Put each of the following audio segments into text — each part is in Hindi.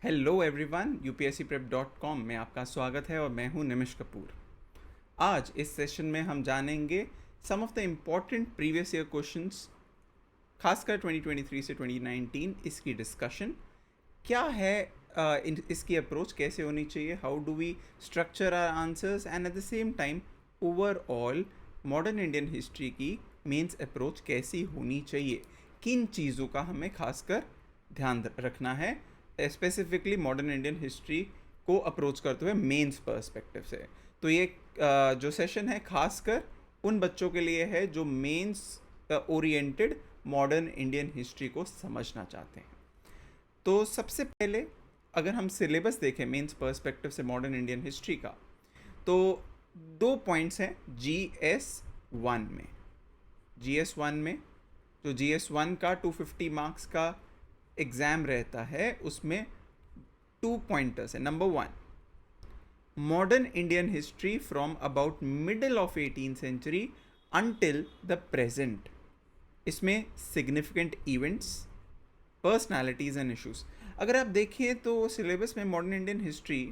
हेलो एवरीवन, upscprep.com में आपका स्वागत है और मैं हूं निमिष कपूर। आज इस सेशन में हम जानेंगे some of the important previous year questions, खासकर 2023 से 2019 इसकी डिस्कशन क्या है, इसकी अप्रोच कैसे होनी चाहिए, how do we structure our answers and at the same time overall modern Indian history की मेंस अप्रोच कैसी होनी चाहिए, किन चीज़ों का हमें खासकर ध्यान रखना है स्पेसिफिकली मॉडर्न इंडियन हिस्ट्री को अप्रोच करते हुए मेंस पर्सपेक्टिव से। तो ये जो सेशन है खासकर उन बच्चों के लिए है जो mains oriented modern Indian history को समझना चाहते हैं। तो सबसे पहले अगर हम सिलेबस देखें मेंस पर्सपेक्टिव से मॉडर्न इंडियन हिस्ट्री का, तो दो पॉइंट्स हैं जी एस वन में जो जी एस वन का 250 मार्क्स का एग्ज़ाम रहता है, उसमें 2 पॉइंटर्स है। Number 1, modern Indian history from about middle of 18th century until the present. इसमें significant events, personalities and issues. अगर आप देखें तो सिलेबस में मॉडर्न इंडियन हिस्ट्री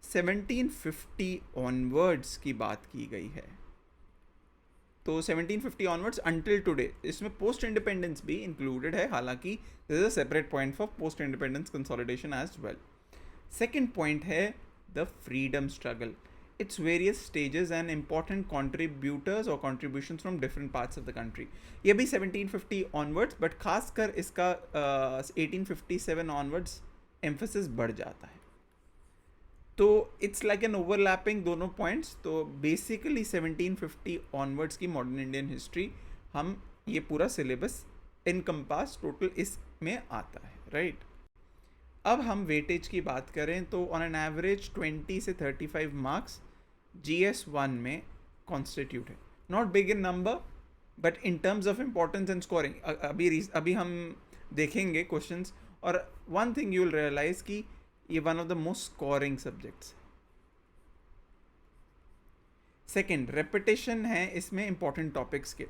1750 ऑनवर्ड्स की बात की गई है। तो 1750 ऑनवर्ड्स अंटिल टुडे, इसमें पोस्ट इंडिपेंडेंस भी इंक्लूडेड है, हालांकि this is a separate point for post independence consolidation as well. Second point है the freedom struggle, its various stages and important contributors और contributions from different parts of the country. ये भी 1750 ऑनवर्ड्स, बट खासकर इसका 1857 ऑनवर्ड्स एम्फोसिस बढ़ जाता है। तो इट्स लाइक एन ओवरलैपिंग दोनों पॉइंट्स। तो बेसिकली 1750 ऑनवर्ड्स की मॉडर्न इंडियन हिस्ट्री, हम ये पूरा सिलेबस इनकम्पास टोटल इसमें आता है, राइट। अब हम वेटेज की बात करें तो ऑन एन एवरेज 20 से 35 मार्क्स GS1 में कॉन्स्टिट्यूट है। Not big in number but in terms of importance and scoring अभी हम देखेंगे क्वेश्चंस, और one thing you will realise कि ये one of the most scoring subjects. Second, repetition है इसमें इंपॉर्टेंट टॉपिक्स के।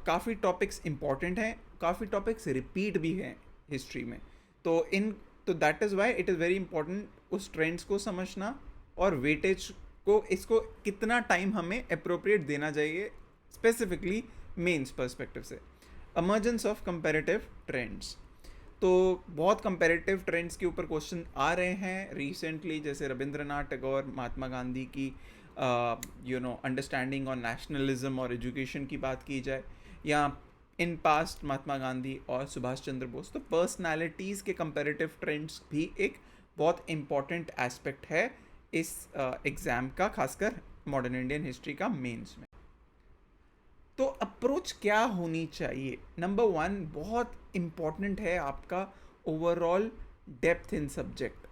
काफ़ी टॉपिक्स इंपॉर्टेंट हैं, काफ़ी टॉपिक्स रिपीट भी हैं हिस्ट्री में। तो that is why it is very important उस ट्रेंड्स को समझना और वेटेज को, इसको कितना टाइम हमें अप्रोप्रिएट देना चाहिए स्पेसिफिकली मेंस पर्सपेक्टिव से। इमर्जेंस ऑफ कंपैरेटिव ट्रेंड्स, तो बहुत कंपैरेटिव ट्रेंड्स के ऊपर क्वेश्चन आ रहे हैं रिसेंटली, जैसे रविंद्रनाथ टैगोर, महात्मा गांधी की अंडरस्टैंडिंग ऑन नेशनलिज्म और एजुकेशन की बात की जाए, या इन पास्ट महात्मा गांधी और सुभाष चंद्र बोस। तो पर्सनालिटीज़ के कंपैरेटिव ट्रेंड्स भी एक बहुत इम्पॉर्टेंट एस्पेक्ट है इस एग्ज़ाम का, खासकर मॉडर्न इंडियन हिस्ट्री का मेंस में। तो अप्रोच क्या होनी चाहिए? नंबर 1 बहुत इम्पॉर्टेंट है आपका ओवरऑल डेप्थ इन सब्जेक्ट।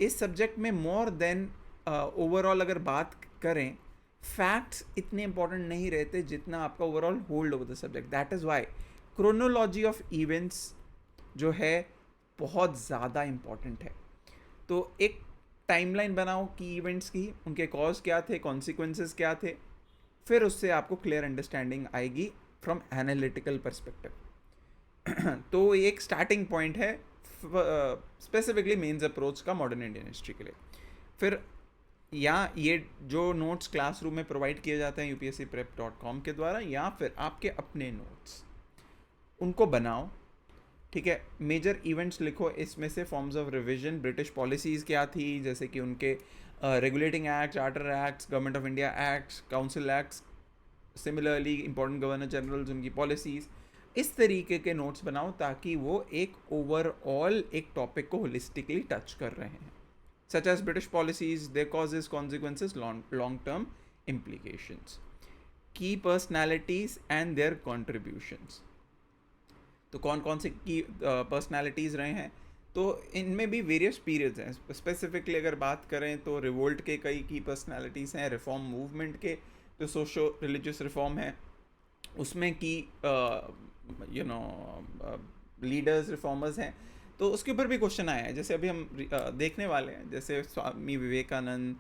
इस सब्जेक्ट में मोर देन ओवरऑल अगर बात करें, फैक्ट्स इतने इंपॉर्टेंट नहीं रहते जितना आपका overall hold over the subject. That is Y chronology of events जो है बहुत ज़्यादा इम्पॉर्टेंट है। तो एक टाइमलाइन बनाओ कि इवेंट्स की, उनके कॉज क्या थे, कॉन्सिक्वेंसेस क्या थे, फिर उससे आपको क्लियर अंडरस्टैंडिंग आएगी फ्रॉम एनालिटिकल परस्पेक्टिव। तो एक स्टार्टिंग पॉइंट है स्पेसिफिकली मेंस अप्रोच का मॉडर्न इंडियन हिस्ट्री के लिए। फिर या ये जो नोट्स क्लासरूम में प्रोवाइड किए जाते हैं upscprep.com के द्वारा, या फिर आपके अपने नोट्स, उनको बनाओ, ठीक है। मेजर इवेंट्स लिखो, इसमें से forms of revision, British policies क्या थी, जैसे कि उनके regulating act, charter acts, government of India acts, council acts, similarly important governor generals, उनकी पॉलिसीज़, इस तरीके के नोट्स बनाओ ताकि वो एक ओवरऑल एक टॉपिक को होलिस्टिकली टच कर रहे हैं, such as British policies, their causes, consequences, long term implications, key personalities and their contributions. तो कौन कौन से की पर्सनैलिटीज़ रहे हैं, तो इनमें भी वेरियस पीरियड्स हैं। स्पेसिफिकली अगर बात करें तो रिवोल्ट के कई की पर्सनैलिटीज़ हैं, रिफॉर्म मूवमेंट के जो सोशो रिलीजियस रिफॉर्म है उसमें की लीडर्स, रिफॉर्मर्स हैं, तो उसके ऊपर भी क्वेश्चन आया है। जैसे अभी हम देखने वाले हैं, जैसे स्वामी विवेकानंद,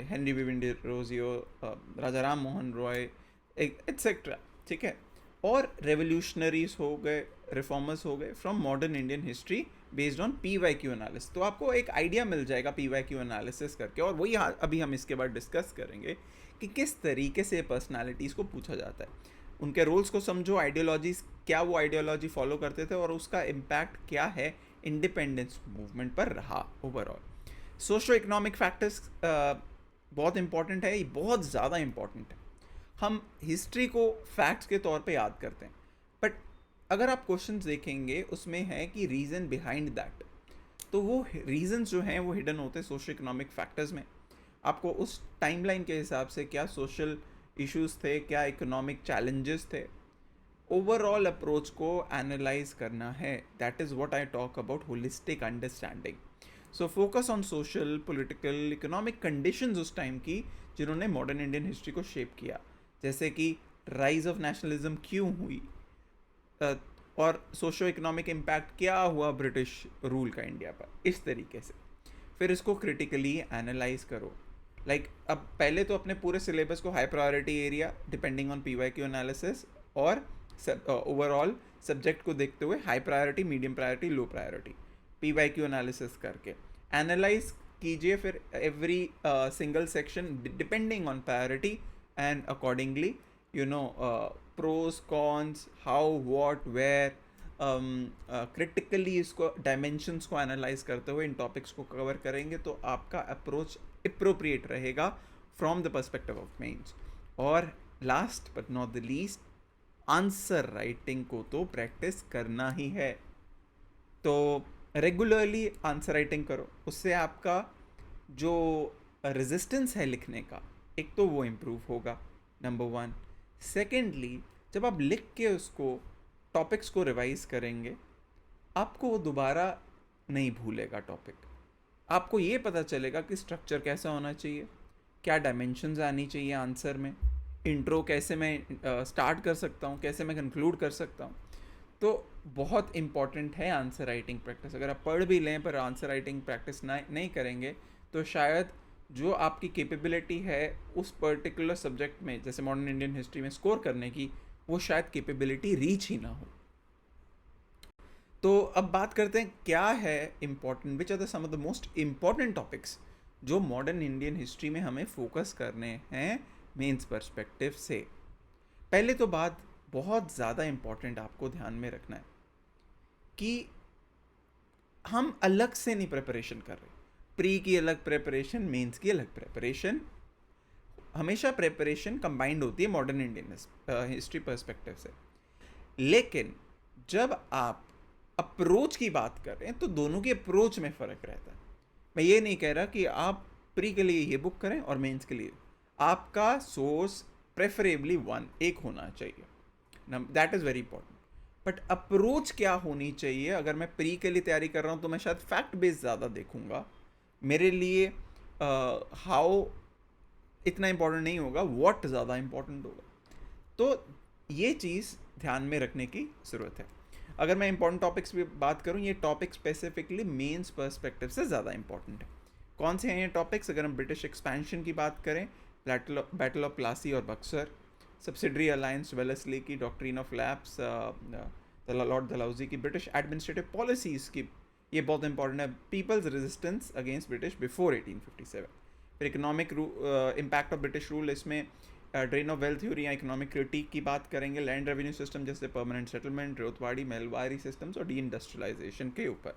हेनरी विविन डिरोजियो, राजा राम मोहन रॉय, एट्सेट्रा, ठीक है। और रेवोल्यूशनरीज हो गए, रिफॉर्मर्स हो गए from modern Indian history based on PYQ analysis. तो आपको एक आइडिया मिल जाएगा PYQ एनालिसिस करके, और वही अभी हम इसके बाद डिस्कस करेंगे कि किस तरीके से पर्सनालिटीज़ को पूछा जाता है, उनके रोल्स को समझो, आइडियोलॉजीज क्या वो आइडियोलॉजी फॉलो करते थे और उसका इम्पैक्ट क्या है इंडिपेंडेंस मूवमेंट पर रहा ओवरऑल। सोशो इकोनॉमिक फैक्टर्स बहुत इंपॉर्टेंट है, ये बहुत ज़्यादा इंपॉर्टेंट है। हम हिस्ट्री को फैक्ट्स के तौर पे याद करते हैं, बट अगर आप क्वेश्चंस देखेंगे उसमें है कि रीज़न बिहाइंड दैट, तो वो रीजंस जो हैं वो हिडन होते हैं सोशो इकोनॉमिक फैक्टर्स में। आपको उस टाइमलाइन के हिसाब से क्या सोशल इश्यूज थे, क्या इकोनॉमिक चैलेंजेस थे, ओवरऑल अप्रोच को एनालाइज करना है। That is what I talk about holistic understanding. So focus on social, political, economic conditions उस टाइम की जिन्होंने मॉडर्न इंडियन हिस्ट्री को शेप किया, जैसे कि राइज ऑफ नेशनलिज्म क्यों हुई, और सोशो इकोनॉमिक इम्पैक्ट क्या हुआ ब्रिटिश रूल का इंडिया पर, इस तरीके से। फिर इसको क्रिटिकली एनालाइज करो। अब पहले तो अपने पूरे सिलेबस को high priority area depending on PYQ analysis और ओवरऑल सब्जेक्ट को देखते हुए high priority, medium priority, low priority PYQ analysis करके एनालाइज कीजिए। फिर every single section depending on priority and accordingly pros cons, how, what, where, critically इसको डायमेंशंस को एनालाइज करते हुए इन टॉपिक्स को कवर करेंगे तो आपका अप्रोच अप्रोप्रिएट रहेगा from the perspective of mains. और last but not the least, answer writing को तो प्रैक्टिस करना ही है। तो रेगुलरली आंसर राइटिंग करो, उससे आपका जो रेजिस्टेंस है लिखने का, एक तो वो इम्प्रूव होगा, नंबर 1। सेकेंडली, जब आप लिख के उसको टॉपिक्स को रिवाइज करेंगे, आपको वो दोबारा नहीं भूलेगा टॉपिक। आपको ये पता चलेगा कि स्ट्रक्चर कैसा होना चाहिए, क्या डायमेंशंस आनी चाहिए आंसर में, इंट्रो कैसे मैं स्टार्ट कर सकता हूँ, कैसे मैं कंक्लूड कर सकता हूँ। तो बहुत इम्पॉर्टेंट है आंसर राइटिंग प्रैक्टिस। अगर आप पढ़ भी लें पर आंसर राइटिंग प्रैक्टिस नहीं करेंगे तो शायद जो आपकी कैपेबिलिटी है उस पर्टिकुलर सब्जेक्ट में, जैसे मॉडर्न इंडियन हिस्ट्री में स्कोर करने की, वो शायद कैपेबिलिटी रीच ही ना हो। तो अब बात करते हैं क्या है important, which are the some of the most important topics जो मॉडर्न इंडियन हिस्ट्री में हमें फोकस करने हैं मेंस पर्सपेक्टिव से। पहले तो बात बहुत ज़्यादा इम्पॉर्टेंट आपको ध्यान में रखना है कि हम अलग से नहीं प्रिपरेशन कर रहे। प्री की अलग प्रिपरेशन, मेंस की अलग प्रिपरेशन, हमेशा प्रिपरेशन कंबाइंड होती है मॉडर्न इंडियन हिस्ट्री पर्सपेक्टिव से। लेकिन जब आप अप्रोच की बात कर रहे हैं तो दोनों के अप्रोच में फ़र्क रहता है। मैं ये नहीं कह रहा कि आप प्री के लिए ये बुक करें और मेंस के लिए, आपका सोर्स प्रेफरेबली एक होना चाहिए, that is very important. But approach क्या होनी चाहिए? अगर मैं प्री के लिए तैयारी कर रहा हूँ तो मैं शायद फैक्ट बेस्ड ज़्यादा देखूँगा, मेरे लिए हाउ इतना इंपॉर्टेंट नहीं होगा, व्हाट ज़्यादा इंपॉर्टेंट होगा। तो ये चीज़ ध्यान में रखने की ज़रूरत है। अगर मैं इंपॉर्टेंट टॉपिक्स की बात करूँ, ये टॉपिक स्पेसिफिकली मेंस पर्सपेक्टिव से ज़्यादा इंपॉर्टेंट है। कौन से हैं ये टॉपिक्स? अगर हम ब्रिटिश एक्सपेंशन की बात करें, बैटल ऑफ प्लासी और बक्सर, सब्सिडरी अलायंस, वेलेस्ली की doctrine of lapse, lord Dalhousie की ब्रिटिश एडमिनिस्ट्रेटिव पॉलिसीज़ की, ये बहुत इंपॉर्टेंट है। People's resistance against British before 1857। फिर economic impact of British rule, इसमें ड्रेन ऑफ वेल्थ थ्योरी या इकोनॉमिक क्रिटिक की बात करेंगे। लैंड रेवेन्यू सिस्टम जैसे permanent settlement, Ryotwari, Mahalwari systems और डी इंडस्ट्रियलाइजेशन के ऊपर।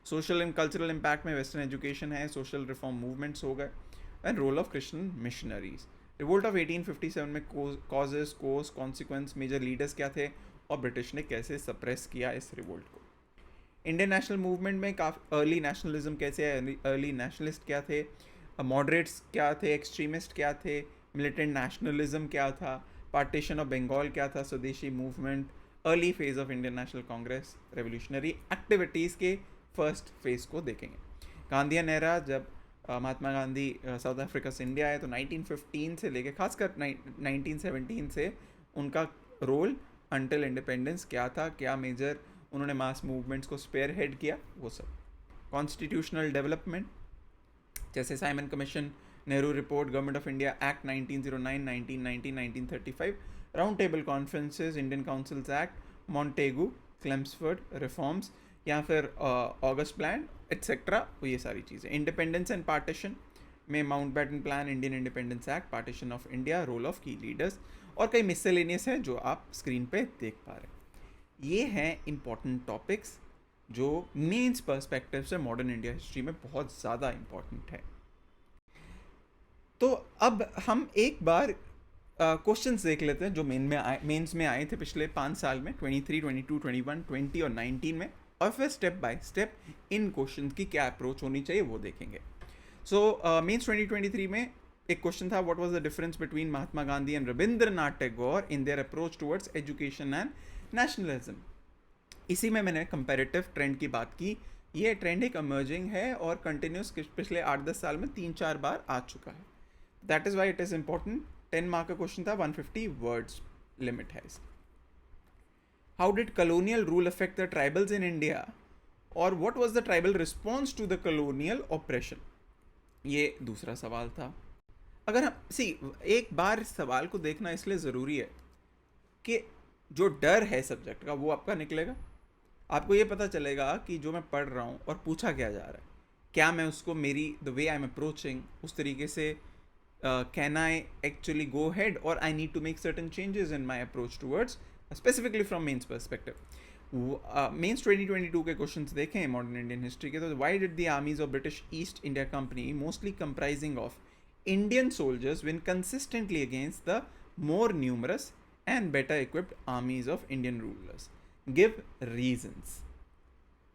सोशल एंड कल्चरल इम्पैक्ट में वेस्टर्न एजुकेशन है, सोशल रिफॉर्म मूवमेंट्स हो गए, and role of Christian missionaries. Revolt of 1857 में causes, course, consequence, major leaders क्या थे और ब्रिटिश ने कैसे सप्रेस किया इस रिवोल्ट को। इंडियन नेशनल मूवमेंट में काफ़ी अर्ली नेशनलिज्म कैसे है, अर्ली नेशनलिस्ट क्या थे, मॉडरेट्स क्या थे, एक्सट्रीमिस्ट क्या थे, मिलिटेंट नेशनलिज्म क्या था, पार्टीशन ऑफ बंगाल क्या था, स्वदेशी movement, early phase of Indian national Congress, revolutionary activities के फर्स्ट फेज को देखेंगे। गांधीयन एरा, जब महात्मा गांधी साउथ अफ्रीका से इंडिया आए तो 1915 से लेके खासकर 1917 से उनका रोल अंटिल इंडिपेंडेंस क्या था, क्या मेजर उन्होंने मास मूवमेंट्स को स्पेयर हेड किया, वो सब। कॉन्स्टिट्यूशनल डेवलपमेंट जैसे Simon Commission, Nehru report, Government of India Act 1909, 1990, 1935, round table conferences, Indian councils act, Montagu, Chelmsford reforms या फिर ऑगस्ट प्लान एट्सेट्रा, वो ये सारी चीज़ें। इंडिपेंडेंस एंड पार्टीशन में Mountbatten plan, Indian independence act, partition of India, role of key leaders और कई मिसलेनियस हैं जो आप स्क्रीन पे देख पा रहे हैं। ये हैं इंपॉर्टेंट टॉपिक्स जो मेंस पर्सपेक्टिव से मॉडर्न इंडिया हिस्ट्री में बहुत ज़्यादा इंपॉर्टेंट है। तो अब हम एक बार क्वेश्चंस देख लेते हैं जो मेंस में आए थे पिछले 5 साल में, 23, 22, 21, 20 और 19 में, और फिर step by step in questions की क्या अप्रोच होनी चाहिए वो देखेंगे। सो मेंस 2023 में एक क्वेश्चन था, what was the difference between Mahatma Gandhi and Rabindranath Tagore in their approach towards education and nationalism. इसी में मैंने कंपैरेटिव ट्रेंड की बात की। ये ट्रेंड एक इमर्जिंग है और कंटिन्यूस पिछले 8-10 साल में 3-4 बार आ चुका है। That is why it is important. 10 mark का क्वेश्चन था, 150 वर्ड्स लिमिट है इसकी। How did colonial rule affect the tribals in India, और what was the tribal response to the colonial operation, ये दूसरा सवाल था। अगर हम एक बार इस सवाल को देखना इसलिए ज़रूरी है कि जो डर है सब्जेक्ट का वो आपका निकलेगा। आपको ये पता चलेगा कि जो मैं पढ़ रहा हूँ और पूछा क्या जा रहा है, क्या मैं उसको मेरी the way I am approaching उस तरीके से can I actually go ahead, or I need to make certain changes in my approach towards specifically from mains perspective. Mains 2022 के क्वेश्चंस देखें मॉडर्न इंडियन हिस्ट्री के, तो why did the armies of British East India Company, mostly comprising of Indian soldiers, win consistently against the more numerous and better equipped armies of Indian rulers? Give reasons.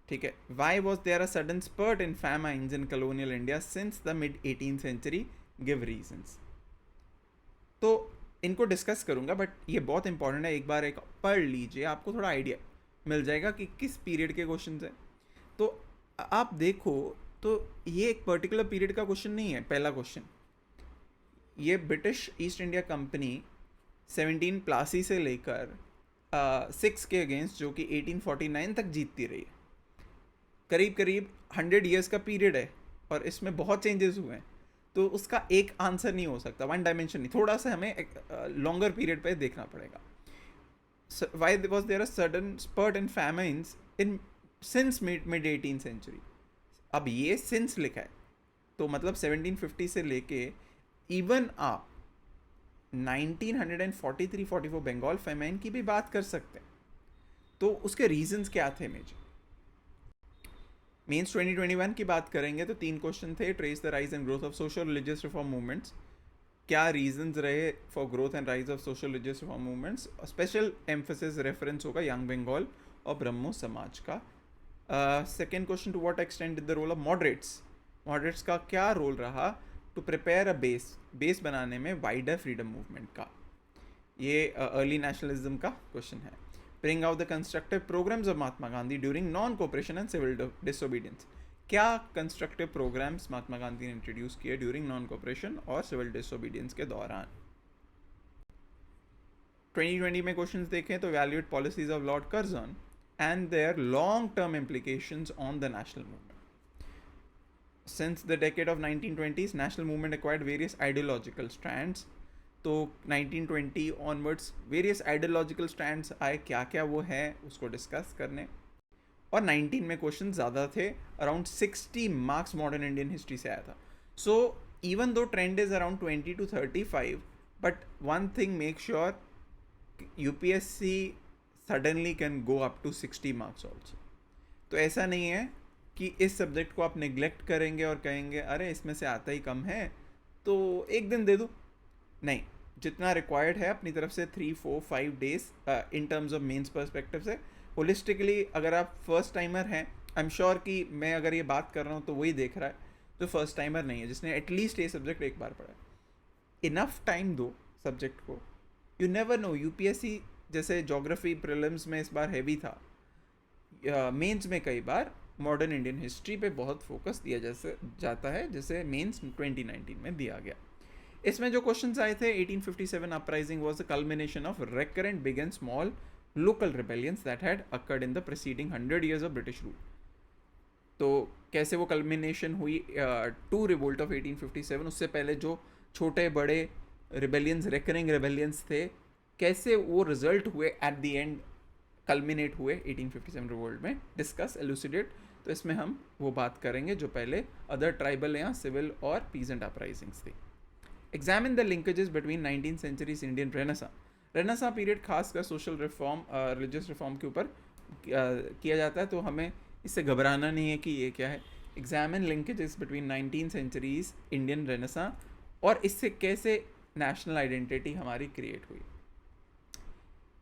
ठीक है, why was there a sudden spurt in famines in colonial India since the mid 18th century? Give reasons. तो इनको डिस्कस करूँगा, बट ये बहुत इंपॉर्टेंट है, एक बार एक पढ़ लीजिए, आपको थोड़ा आइडिया मिल जाएगा कि किस पीरियड के क्वेश्चन है। तो आप देखो तो ये एक पर्टिकुलर पीरियड का क्वेश्चन नहीं है। पहला क्वेश्चन, ये British east India company 17 Plassey से लेकर 6 के अगेंस्ट, जो कि 1849 तक जीतती रही है। करीब करीब 100 ईयर्स का पीरियड है और इसमें बहुत चेंजेस हुए हैं, तो उसका एक आंसर नहीं हो सकता, वन डायमेंशन नहीं, थोड़ा सा हमें एक लॉन्गर पीरियड पे देखना पड़ेगा। Why was there a sudden spurt in famines in since mid 18th century. अब ये सिंस लिखा है तो मतलब 1750 से लेके इवन आप 1943-44 बंगाल फैमाइन की भी बात कर सकते हैं। तो उसके रीजंस क्या थे मेजर। मेंस 2021 की बात करेंगे तो 3 क्वेश्चन थे, trace the rise and growth of social religious reform movements, क्या रीजंस रहे for growth and rise of social religious reform movements. Special emphasis reference होगा यंग बंगाल और ब्रह्मो समाज का। Second question, to what extent did the role of moderates का क्या रोल रहा टू प्रिपेयर अ बेस बनाने में वाइडर फ्रीडम मूवमेंट का। ये अर्ली नेशनलिज्म का क्वेश्चन है। Bring out the constructive programs of Mahatma Gandhi during non-cooperation and civil disobedience. क्या constructive programs महात्मा गांधी ने इंट्रोड्यूस किए during non-cooperation और civil disobedience के दौरान। 2020 में क्वेश्चंस देखें तो evaluate policies of Lord Curzon and their long-term implications on the national movement. Since the decade of 1920s, national movement acquired various ideological strands. तो 1920 ऑनवर्ड्स वेरियस आइडियोलॉजिकल स्टैंड्स आए, क्या क्या वो है उसको डिस्कस करने। और 19 में क्वेश्चन ज़्यादा थे, around 60 marks modern Indian history से आया था। So even though trend is around 20 to 35, but one thing make sure, UPSC suddenly can go up to 60 marks also. तो ऐसा नहीं है कि इस सब्जेक्ट को आप निगलेक्ट करेंगे और कहेंगे अरे इसमें से आता ही कम है तो एक दिन दे दो, नहीं, जितना रिक्वायर्ड है अपनी तरफ से 3, 4, 5 days in terms of mains perspective से होलिस्टिकली। अगर आप फर्स्ट टाइमर हैं, आई एम श्योर कि मैं अगर ये बात कर रहा हूँ तो वही देख रहा है जो फर्स्ट टाइमर नहीं है, जिसने एटलीस्ट ये सब्जेक्ट एक बार पढ़ा है। इनफ टाइम दो सब्जेक्ट को, यू नेवर नो। यूपीएससी जैसे जोग्राफी प्रीलिम्स में इस बार हैवी था, मेंस में कई बार मॉडर्न इंडियन हिस्ट्री पे बहुत फोकस दिया जैसे जाता है, जैसे मेंस 2019 में दिया गया। इसमें जो क्वेश्चंस आए थे, 1857 uprising was the culmination of recurrent big and small local rebellions that had occurred in the preceding 100 years of British rule. तो कैसे वो कल्मिनेशन हुई टू रिवोल्ट ऑफ 1857, उससे पहले जो छोटे बड़े रिबेलियंस, रिकरिंग रिबेलियंस थे, कैसे वो रिजल्ट हुए एट द एंड कल्मिनेट हुए 1857 रिवोल्ट में, डिस्कस, एलुसिडेट। तो इसमें हम वो बात करेंगे जो पहले अदर ट्राइबल या सिविल और पीजेंट अपराइजिंग्स थी। Examine the linkages between 19th centuries Indian renaissance. Renaissance period खासकर सोशल रिफॉर्म, रिलीजियस रिफॉर्म के ऊपर किया जाता है, तो हमें इससे घबराना नहीं है कि ये क्या है। Examine linkages between 19th centuries Indian renaissance और इससे कैसे नेशनल आइडेंटिटी हमारी क्रिएट हुई।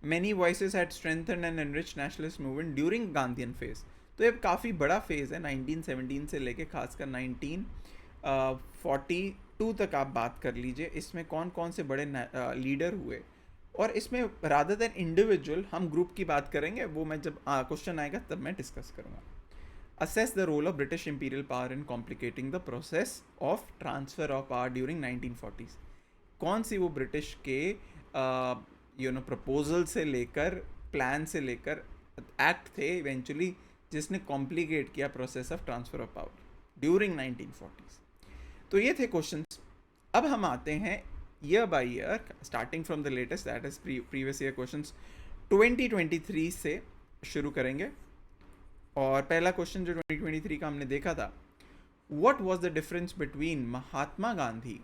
Many voices had strengthened and enriched nationalist movement during Gandhian phase. तो ये काफ़ी बड़ा फेज़ है 1917 से लेके खासकर 1942 तक आप बात कर लीजिए। इसमें कौन कौन से बड़े लीडर हुए, और इसमें रादर देन इंडिविजुअल हम ग्रुप की बात करेंगे, वो मैं जब क्वेश्चन आएगा तब मैं डिस्कस करूँगा। assess the role of British imperial power in complicating the process of transfer of power during 1940s। कौन सी वो ब्रिटिश के प्रपोजल से लेकर, प्लान से लेकर एक्ट थे इवेंचुअली जिसने कॉम्प्लिकेट किया process of transfer of power during 1940s। तो ये थे क्वेश्चंस। अब हम आते हैं year by year, starting from the latest, that is previous year questions 2023 से शुरू करेंगे। और पहला क्वेश्चन जो 2023 का हमने देखा था, what was the difference between Mahatma Gandhi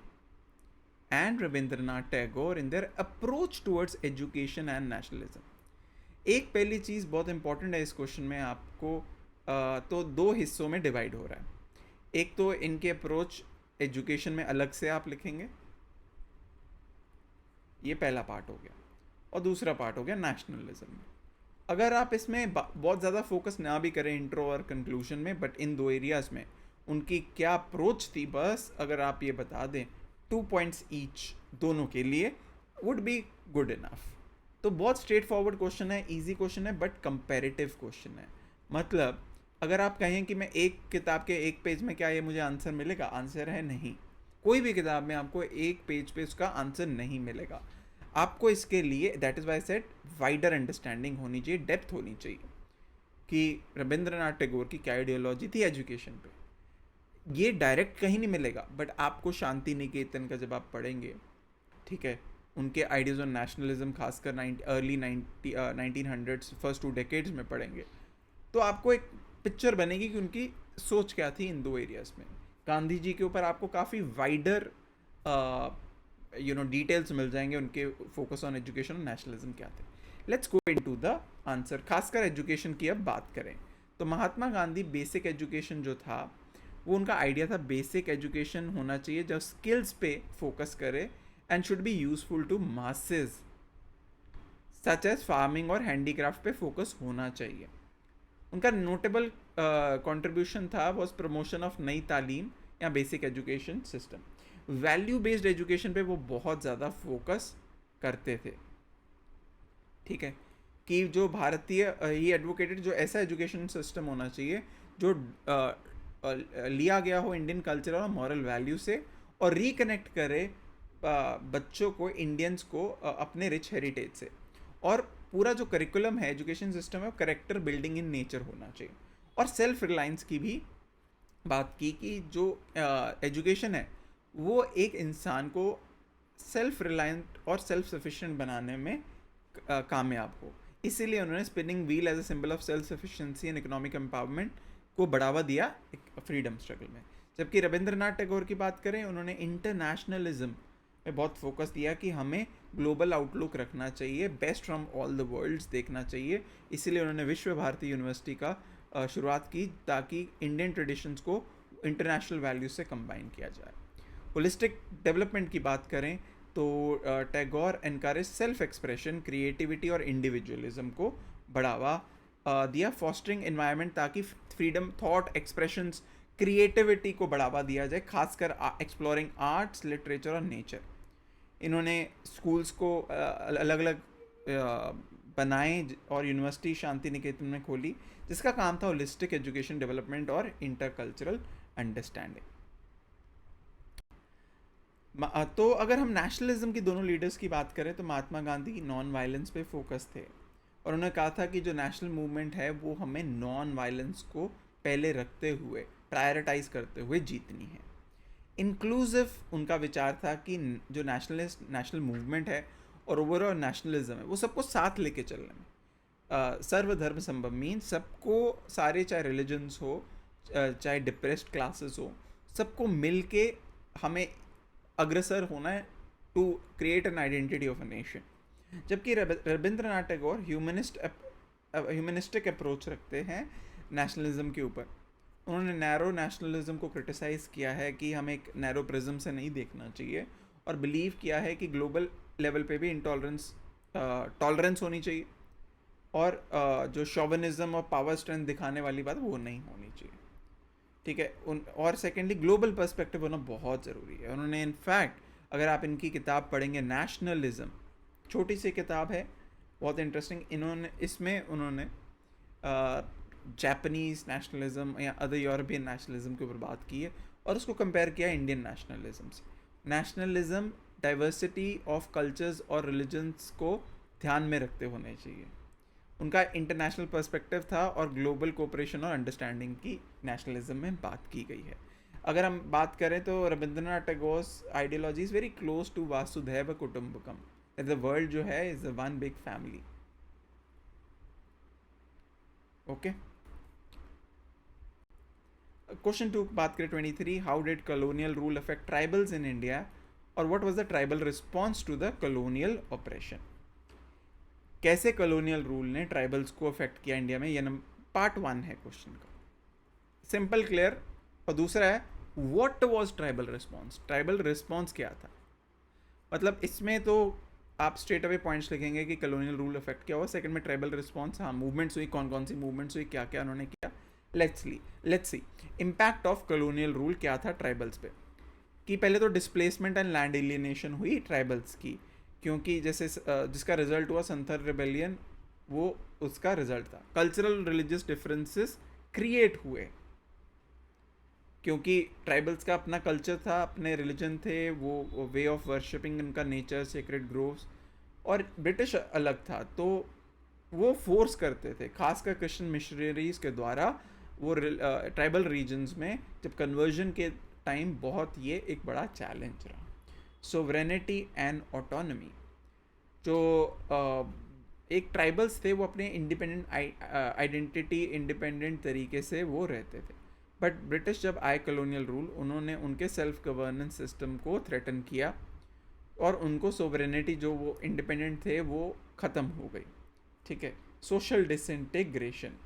and Rabindranath Tagore in their approach towards education and nationalism. एक पहली चीज़ बहुत इंपॉर्टेंट है इस क्वेश्चन में आपको, तो दो हिस्सों में डिवाइड हो रहा है। एक तो इनके अप्रोच एजुकेशन में अलग से आप लिखेंगे, ये पहला पार्ट हो गया, और दूसरा पार्ट हो गया नेशनलिज्म में। अगर आप इसमें बहुत ज़्यादा फोकस ना भी करें इंट्रो और कंक्लूजन में, बट इन दो एरियाज़ में उनकी क्या अप्रोच थी, बस अगर आप ये बता दें 2 points ईच दोनों के लिए, वुड बी गुड इनफ। तो बहुत स्ट्रेट फॉरवर्ड क्वेश्चन है, इजी क्वेश्चन है, बट कंपैरेटिव क्वेश्चन है। मतलब अगर आप कहें कि मैं एक किताब के एक पेज में क्या ये मुझे आंसर मिलेगा, आंसर है नहीं। कोई भी किताब में आपको एक पेज पे उसका आंसर नहीं मिलेगा। आपको इसके लिए, that is Y said, wider understanding होनी चाहिए, डेप्थ होनी चाहिए कि रविंद्रनाथ टैगोर की क्या आइडियोलॉजी थी एजुकेशन पे। ये डायरेक्ट कहीं नहीं मिलेगा, बट आपको शांति निकेतन का जब आप पढ़ेंगे, ठीक है, उनके आइडियाज़ ऑन नेशनलिज्म खासकर अर्ली 1900s फर्स्ट 2 decades में पढ़ेंगे, तो आपको एक पिक्चर बनेगी कि उनकी सोच क्या थी इन दो एरियाज़ में। गांधी जी के ऊपर आपको काफ़ी वाइडर डिटेल्स मिल जाएंगे, उनके फोकस ऑन एजुकेशन और नेशनलिज्म क्या थे। Let's go into the answer. खासकर एजुकेशन की अब बात करें तो महात्मा गांधी बेसिक एजुकेशन जो था, वो उनका आइडिया था बेसिक एजुकेशन होना चाहिए जो स्किल्स पे फोकस करे and should be useful to masses, such as farming और हैंडीक्राफ्ट पे फोकस होना चाहिए। उनका नोटेबल कंट्रीब्यूशन था was promotion of Nai Talim या basic education system. Value based education पे वो बहुत ज़्यादा फोकस करते थे, ठीक है, कि जो भारतीय ही एडवोकेटेड जो ऐसा एजुकेशन सिस्टम होना चाहिए जो लिया गया हो इंडियन कल्चर और मॉरल वैल्यू से, और रिकनेक्ट करे बच्चों को, इंडियंस को अपने रिच हेरिटेज से। और पूरा जो करिकुलम है, एजुकेशन सिस्टम है, वो करेक्टर बिल्डिंग इन नेचर होना चाहिए। और सेल्फ रिलायंस की भी बात की कि जो एजुकेशन है वो एक इंसान को सेल्फ रिलायंट और सेल्फ सफिशिएंट बनाने में कामयाब हो। इसीलिए उन्होंने spinning wheel as a symbol of self sufficiency and economic empowerment को बढ़ावा दिया एक फ्रीडम स्ट्रगल में। जबकि रविंद्रनाथ टैगोर की बात करें, उन्होंने इंटरनेशनलिज्म में बहुत फोकस दिया कि हमें ग्लोबल आउटलुक रखना चाहिए, best from all the worlds देखना चाहिए। इसीलिए उन्होंने विश्व भारती यूनिवर्सिटी का शुरुआत की ताकि इंडियन ट्रेडिशंस को इंटरनेशनल वैल्यूज से कंबाइन किया जाए। होलिस्टिक डेवलपमेंट की बात करें तो Tagore encourage self expression, creativity और इंडिविजुअलिज्म को बढ़ावा दिया, फॉस्टरिंग एनवायरनमेंट ताकि फ्रीडम, थॉट, एक्सप्रेशंस, क्रिएटिविटी को बढ़ावा दिया जाए, खासकर एक्सप्लोरिंग आर्ट्स, लिटरेचर और नेचर। इन्होंने स्कूल्स को अलग अलग बनाए और यूनिवर्सिटी शांति निकेतन में खोली, जिसका काम था होलिस्टिक एजुकेशन डेवलपमेंट और इंटरकल्चरल अंडरस्टैंडिंग। तो अगर हम नेशनलिज्म की दोनों लीडर्स की बात करें तो महात्मा गांधी नॉन वायलेंस पे फोकस थे, और उन्होंने कहा था कि जो नेशनल मूवमेंट है वो हमें नॉन वायलेंस को पहले रखते हुए, प्रायोरिटाइज करते हुए जीतनी है। इंक्लूसिव उनका विचार था कि जो नेशनल मूवमेंट है और ओवरऑल नेशनलिज्म है वो सबको साथ लेके चलना है। सर्वधर्म संभव मीन सबको, सारे चाहे रिलीजन्स हो, चाहे डिप्रेस्ड क्लासेस हो, सबको मिल के हमें अग्रसर होना है to create an identity of a nation. जबकि रविंद्रनाथ टैगोर ह्यूमनिस्टिक अप्रोच रखते हैं नेशनलिज्म के ऊपर। उन्होंने नैरो नेशनलिज्म को क्रिटिसाइज़ किया है कि हमें एक नैरो प्रिज्म से नहीं देखना चाहिए, और बिलीव किया है कि ग्लोबल लेवल पे भी इंटॉलरेंस टॉलरेंस होनी चाहिए, और जो शोविनिज्म और पावर स्ट्रेंथ दिखाने वाली बात वो नहीं होनी चाहिए। ठीक है, और सेकेंडली ग्लोबल पर्सपेक्टिव होना बहुत ज़रूरी है। उन्होंने इनफैक्ट, अगर आप इनकी किताब पढ़ेंगे नेशनलिज्म, छोटी सी किताब है, बहुत इंटरेस्टिंग, इन्होंने इसमें उन्होंने जापानीज़ नेशनलिज्म या अदर यूरोपियन नेशनलिज्म के ऊपर बात की है, और उसको कंपेयर किया इंडियन नेशनलिज्म से। नेशनलिज्म डाइवर्सिटी ऑफ कल्चर्स और रिलीजन्स को ध्यान में रखते होने चाहिए। उनका इंटरनेशनल पर्सपेक्टिव था, और ग्लोबल कोऑपरेशन और अंडरस्टैंडिंग की नेशनलिज्म में बात की गई है। अगर हम बात करें तो Rabindranath Tagore ideology is very close to वासुधैव कुटुंबकम, द वर्ल्ड जो है is one big family. Okay, question 2 बात करें 23, how did colonial rule affect tribals in India, और what was the tribal response to the colonial operation. कैसे कॉलोनियल रूल ने ट्राइबल्स को अफेक्ट किया इंडिया में, ये पार्ट 1 है क्वेश्चन का, सिंपल क्लियर। और दूसरा है what was tribal response, tribal response क्या था। मतलब इसमें तो आप स्ट्रेट अवे पॉइंट्स लिखेंगे कि कॉलोनियल रूल अफेक्ट क्या हुआ, सेकंड में ट्राइबल रिस्पॉन्स, हाँ मूवमेंट्स हुई, कौन कौन सी मूवमेंट्स हुई, क्या क्या उन्होंने किया। Let's see impact of colonial rule क्या था ट्राइबल्स पे। कि पहले तो डिस्प्लेसमेंट एंड लैंड एलियनेशन हुई ट्राइबल्स की, क्योंकि जैसे जिसका रिजल्ट हुआ संथल रिबेलियन, वो उसका रिजल्ट था। कल्चरल रिलीजियस डिफरेंसेस क्रिएट हुए, क्योंकि ट्राइबल्स का अपना कल्चर था, अपने रिलीजन थे, वो वे ऑफ वर्शिपिंग, उनका नेचर, सेक्रेड ग्रोव्स, और ब्रिटिश अलग था, तो वो फोर्स करते थे, खासकर क्रिश्चियन मिशनरीज के द्वारा, वो ट्राइबल रीजन्स में जब कन्वर्जन के टाइम बहुत ये एक बड़ा चैलेंज रहा। सोवरेनिटी एंड ऑटोनमी, जो एक ट्राइबल्स थे वो अपने इंडिपेंडेंट आइडेंटिटी, इंडिपेंडेंट तरीके से वो रहते थे, बट ब्रिटिश जब आए कॉलोनियल रूल, उन्होंने उनके सेल्फ गवर्नेंस सिस्टम को थ्रेटन किया, और उनको सोवरेनिटी, जो वो इंडिपेंडेंट थे, वो ख़त्म हो गई। ठीक है, सोशल डिसइंटीग्रेशन,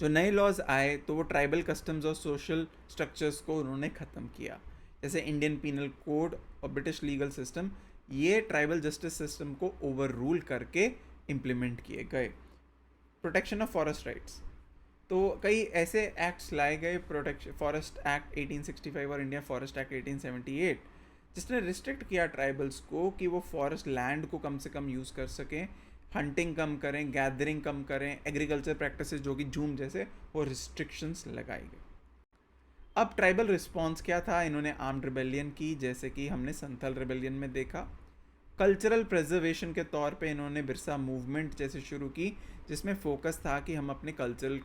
जो नए लॉज आए तो वो ट्राइबल कस्टम्स और सोशल स्ट्रक्चर्स को उन्होंने ख़त्म किया, जैसे इंडियन पीनल कोड और ब्रिटिश लीगल सिस्टम, ये ट्राइबल जस्टिस सिस्टम को ओवर रूल करके इम्प्लीमेंट किए गए। प्रोटेक्शन ऑफ फॉरेस्ट राइट्स, तो कई ऐसे एक्ट्स लाए गए, प्रोटेक्शन फॉरेस्ट एक्ट 1865 और इंडिया फॉरेस्ट एक्ट 1878, जिसने रिस्ट्रिक्ट किया ट्राइबल्स को कि वो फॉरेस्ट लैंड को कम से कम यूज़ कर सकें, हंटिंग कम करें, गैदरिंग कम करें, एग्रीकल्चर प्रैक्टिसेस जो कि जूम जैसे, वो रिस्ट्रिक्शंस लगाई गई। अब ट्राइबल रिस्पॉन्स क्या था, इन्होंने आर्म्ड रिबेलियन की, जैसे कि हमने संथल रिबेलियन में देखा। कल्चरल प्रिजर्वेशन के तौर पे इन्होंने बिरसा मूवमेंट जैसे शुरू की, जिसमें फोकस था कि हम अपने कल्चर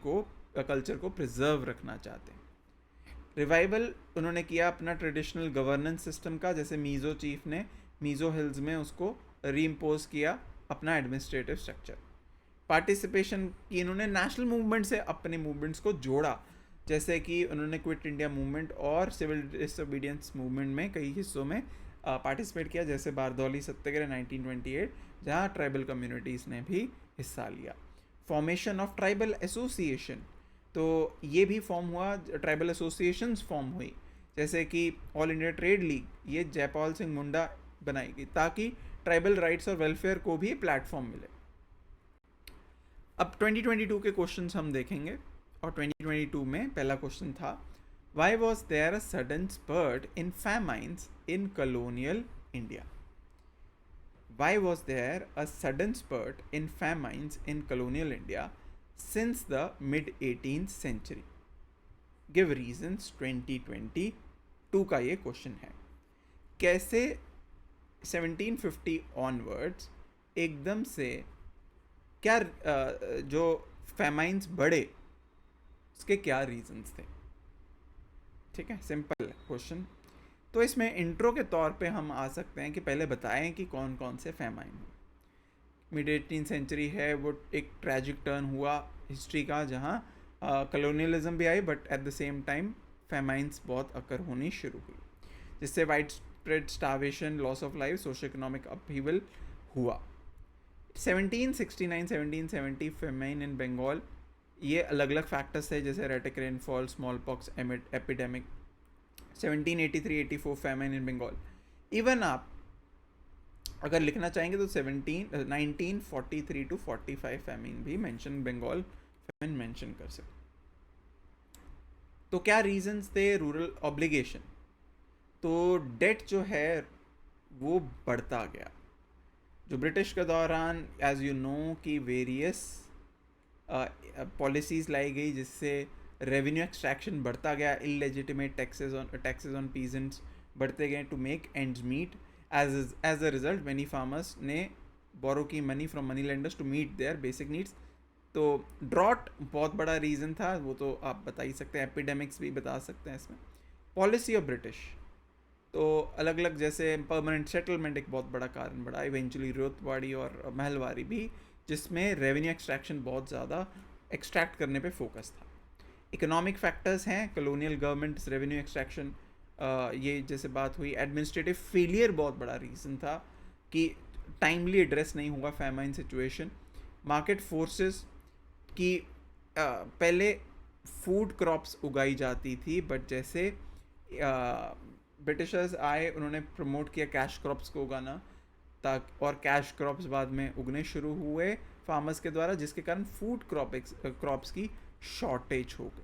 को प्रिजर्व रखना चाहते हैं। रिवाइवल उन्होंने किया अपना ट्रेडिशनल गवर्नेंस सिस्टम का, जैसे मीज़ो चीफ ने मीज़ो हिल्स में उसको रीइम्पोज किया अपना एडमिनिस्ट्रेटिव स्ट्रक्चर। पार्टिसिपेशन की इन्होंने नेशनल मूवमेंट से अपने मूवमेंट्स को जोड़ा, जैसे कि उन्होंने क्विट इंडिया मूवमेंट और सिविल डिसोबीडियंस मूवमेंट में कई हिस्सों में पार्टिसिपेट किया, जैसे बारदौली सत्याग्रह 1928, जहाँ ट्राइबल कम्युनिटीज़ ने भी हिस्सा लिया। फॉर्मेशन ऑफ ट्राइबल एसोसिएशन, तो ये भी फॉर्म हुआ, ट्राइबल एसोसिएशंस फॉर्म हुई, जैसे कि ऑल इंडिया ट्रेड लीग, ये जयपाल सिंह मुंडा बनाई गई, ताकि ट्राइबल राइट्स और वेलफेयर को भी प्लेटफॉर्म मिले। अब 2022 के क्वेश्चंस हम देखेंगे, और 2022 में पहला क्वेश्चन था, why was there a sudden spurt in famines in colonial India? Why was there a sudden spurt in famines in colonial India since the mid 18th century? Give reasons 2022 का ये क्वेश्चन है। कैसे 1750 ऑनवर्ड्स एकदम से क्या जो फेमाइंस बढ़े, उसके क्या रीजंस थे। ठीक है, सिंपल क्वेश्चन। तो इसमें इंट्रो के तौर पे हम आ सकते हैं कि पहले बताएं कि कौन कौन से फेमाइन हैं। मिड 18 सेंचुरी है वो एक ट्रैजिक टर्न हुआ हिस्ट्री का, जहाँ कलोनियलिज्म भी आई but at the same time famines बहुत अकर होनी शुरू हुई, जिससे widespread starvation, loss of life, socio economic upheaval हुआ। 1769 1770 फेमाइन इन बंगाल, ये अलग अलग फैक्टर्स थे जैसे erratic rainfall, smallpox epidemic. 1783-84 famine in Bengal. Even आप अगर लिखना चाहेंगे तो 1943 to 45 फेमिन भी मेंशन, बंगाल फेमिन मेंशन कर सकते। तो क्या रीजंस थे? रूरल ऑब्लिगेशन, तो डेट जो है वो बढ़ता गया। जो ब्रिटिश के दौरान एज यू नो कि वेरियस पॉलिसीज़ लाई गई जिससे रेवेन्यू एक्सट्रैक्शन बढ़ता गया, इलेजिटिमेट टैक्सेस ऑन पीजेंट्स बढ़ते गए to make ends meet. As a result many farmers ने बोरो की money from money lenders to meet their basic needs. तो ड्रॉट बहुत बड़ा रीज़न था, वो तो आप बता ही सकते हैं, एपिडेमिक्स भी बता सकते हैं इसमें। पॉलिसी ऑफ ब्रिटिश, तो अलग अलग जैसे परमानेंट सेटलमेंट एक बहुत बड़ा कारण बढ़ा, इवेंचुअली रेतवाड़ी और महलवाड़ी भी, जिसमें रेवेन्यू एक्सट्रैक्शन बहुत ज़्यादा एक्सट्रैक्ट करने पे फोकस था। इकोनॉमिक फैक्टर्स हैं, कॉलोनियल गवर्नमेंट्स, रेवेन्यू एक्सट्रैक्शन, ये जैसे बात हुई। एडमिनिस्ट्रेटिव फेलियर बहुत बड़ा रीज़न था कि टाइमली एड्रेस नहीं हुआ फैमाइन सिचुएशन। मार्केट फोर्सेस की पहले फूड क्रॉप्स उगाई जाती थी बट जैसे ब्रिटिशर्स आए उन्होंने प्रमोट किया कैश क्रॉप्स को उगाना, और कैश क्रॉप्स बाद में उगने शुरू हुए फार्मर्स के द्वारा, जिसके कारण फूड क्रॉप्स की शॉर्टेज हो गई।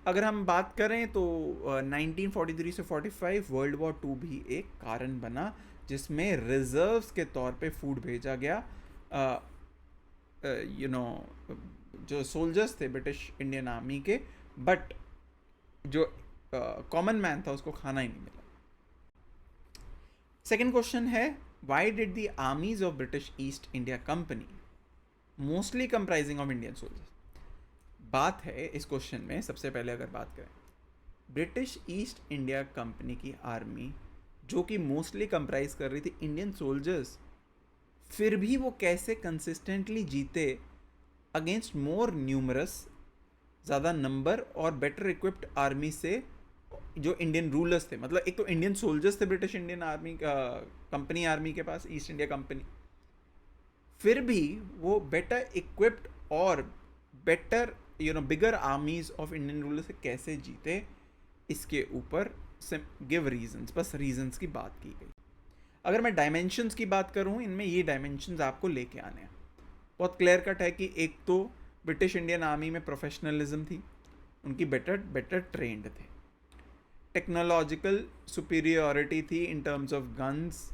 अगर हम बात करें तो 1943 से 45 वर्ल्ड वॉर 2 भी एक कारण बना, जिसमें रिजर्व्स के तौर पे फूड भेजा गया। जो सोल्जर्स थे ब्रिटिश इंडियन आर्मी के, बट जो कॉमन मैन था उसको खाना ही नहीं मिला। सेकेंड क्वेश्चन है, why did the armies of British east India company mostly comprising of Indian soldiers? बात है इस क्वेश्चन में, सबसे पहले अगर बात करें ब्रिटिश ईस्ट इंडिया कंपनी की आर्मी जो कि मोस्टली कंप्राइज कर रही थी इंडियन सोल्जर्स, फिर भी वो कैसे कंसिस्टेंटली जीते अगेंस्ट मोर न्यूमरस, ज़्यादा नंबर और बेटर इक्विप्ड आर्मी से जो इंडियन रूलर्स थे। मतलब एक तो इंडियन सोल्जर्स थे British Indian army company army के पास, ईस्ट इंडिया कंपनी, फिर भी वो बेटर इक्विप्ड और better bigger आर्मीज of Indian rulers से कैसे जीते, इसके ऊपर गिव रीजंस, बस रीजंस की बात की गई। अगर मैं डायमेंशंस की बात करूँ, इनमें ये डायमेंशंस आपको लेके आने हैं। बहुत क्लियर कट है कि एक तो ब्रिटिश इंडियन आर्मी में प्रोफेशनलिज्म थी, उनकी बेटर ट्रेंड थे, टेक्नोलॉजिकल सुपीरियरिटी थी इन terms of guns,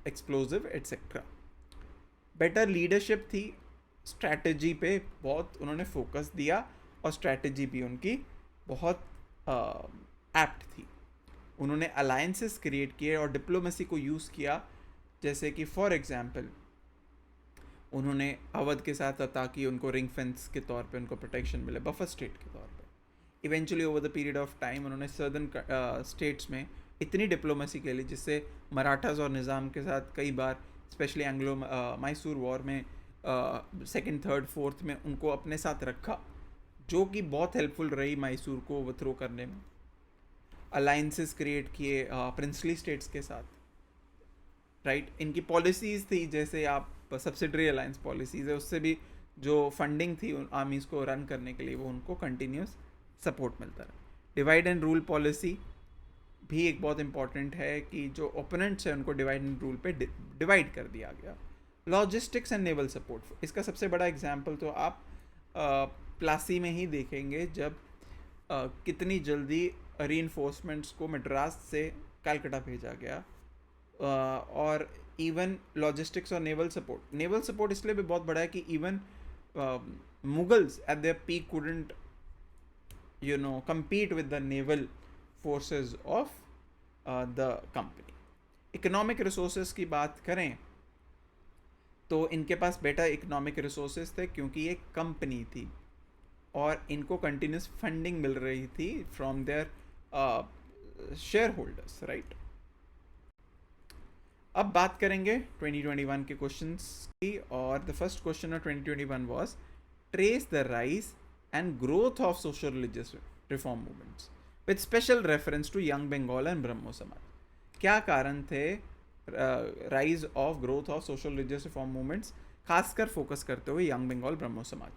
explosive etcetera, better leadership थी, स्ट्रैटेजी पे बहुत उन्होंने फोकस दिया और स्ट्रैटेजी भी उनकी बहुत एप्ट थी। उन्होंने अलायंसेस क्रिएट किए और डिप्लोमेसी को यूज़ किया, जैसे कि फॉर एग्जांपल उन्होंने अवध के साथ था ताकि उनको रिंग फेंस के तौर पे उनको प्रोटेक्शन मिले, बफर स्टेट के तौर पे। Eventually over the period of time उन्होंने सदर्न स्टेट्स में इतनी डिप्लोमेसी के लिए, जिससे मराठास और निज़ाम के साथ कई बार, स्पेशली एंग्लो मैसूर वॉर में सेकंड, थर्ड, फोर्थ में उनको अपने साथ रखा, जो कि बहुत हेल्पफुल रही मैसूर को ओवरथ्रो करने में। अलाइंसेस क्रिएट किए प्रिंसली स्टेट्स के साथ, राइट। इनकी पॉलिसीज़ थी, जैसे आप सब्सिडरी अलायंस पॉलिसीज़ है, उससे भी जो फंडिंग थी उन आर्मीज़ को रन करने के लिए, वो उनको कंटिन्यूस सपोर्ट मिलता रहा। डिवाइड एंड रूल पॉलिसी भी एक बहुत इंपॉर्टेंट है कि जो ओपोनेंट्स हैं उनको डिवाइड एंड रूल पे डिवाइड कर दिया गया। लॉजिस्टिक्स एंड नेवल सपोर्ट, इसका सबसे बड़ा एग्जांपल तो आप प्लासी में ही देखेंगे, जब कितनी जल्दी रीइंफोर्समेंट्स को मद्रास से कलकत्ता भेजा गया। और इवन लॉजिस्टिक्स और नेवल सपोर्ट इसलिए भी बहुत बड़ा है कि even Mughals eight there peak couldn't compete with the naval forces of the company. Economic resources की बात करें तो इनके पास बेटर इकोनॉमिक रिसोर्सेज थे क्योंकि ये कंपनी थी और इनको कंटिन्यूस फंडिंग मिल रही थी from their shareholders, right. अब बात करेंगे 2021 के क्वेश्चंस की, और the first question of 2021 was trace the rise and growth of social religious reform movements with special reference to young Bengal and Brahmo Samaj. क्या कारण थे rise of growth of social religious reform movements, खासकर फोकस करते हुए यंग बंगाल ब्रह्मो समाज।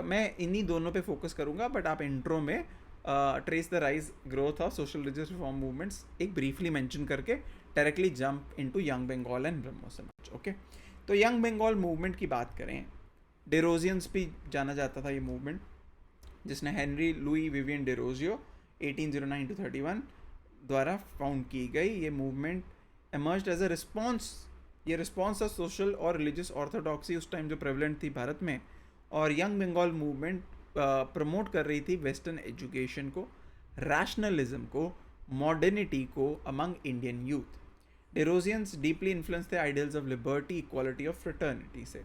मैं इन्हीं दोनों पे फोकस करूंगा, बट आप इंट्रो में trace the rise growth of social religious reform movements एक ब्रीफली मेंशन करके directly jump into young Bengal and Brahmo Samaj. Okay, तो यंग बंगाल मूवमेंट की बात करें, डेरोजियंस भी जाना जाता था ये मूवमेंट, जिसने Henry Louis Vivian Derozio 1809 to 31 द्वारा फाउंड की गई। ये movement emerged as a response, ये रिस्पॉन्स ऑफ सोशल और रिलीजियस ऑर्थोडॉक्सी उस टाइम जो प्रेवलेंट थी भारत में, और यंग बंगाल मूवमेंट प्रमोट कर रही थी वेस्टर्न एजुकेशन को, रैशनलिज्म को, मॉडर्निटी को among Indian youth. Derozians deeply influence थे आइडियल्स ऑफ लिबर्टी, इक्वालिटी और फ्रेटर्निटी से,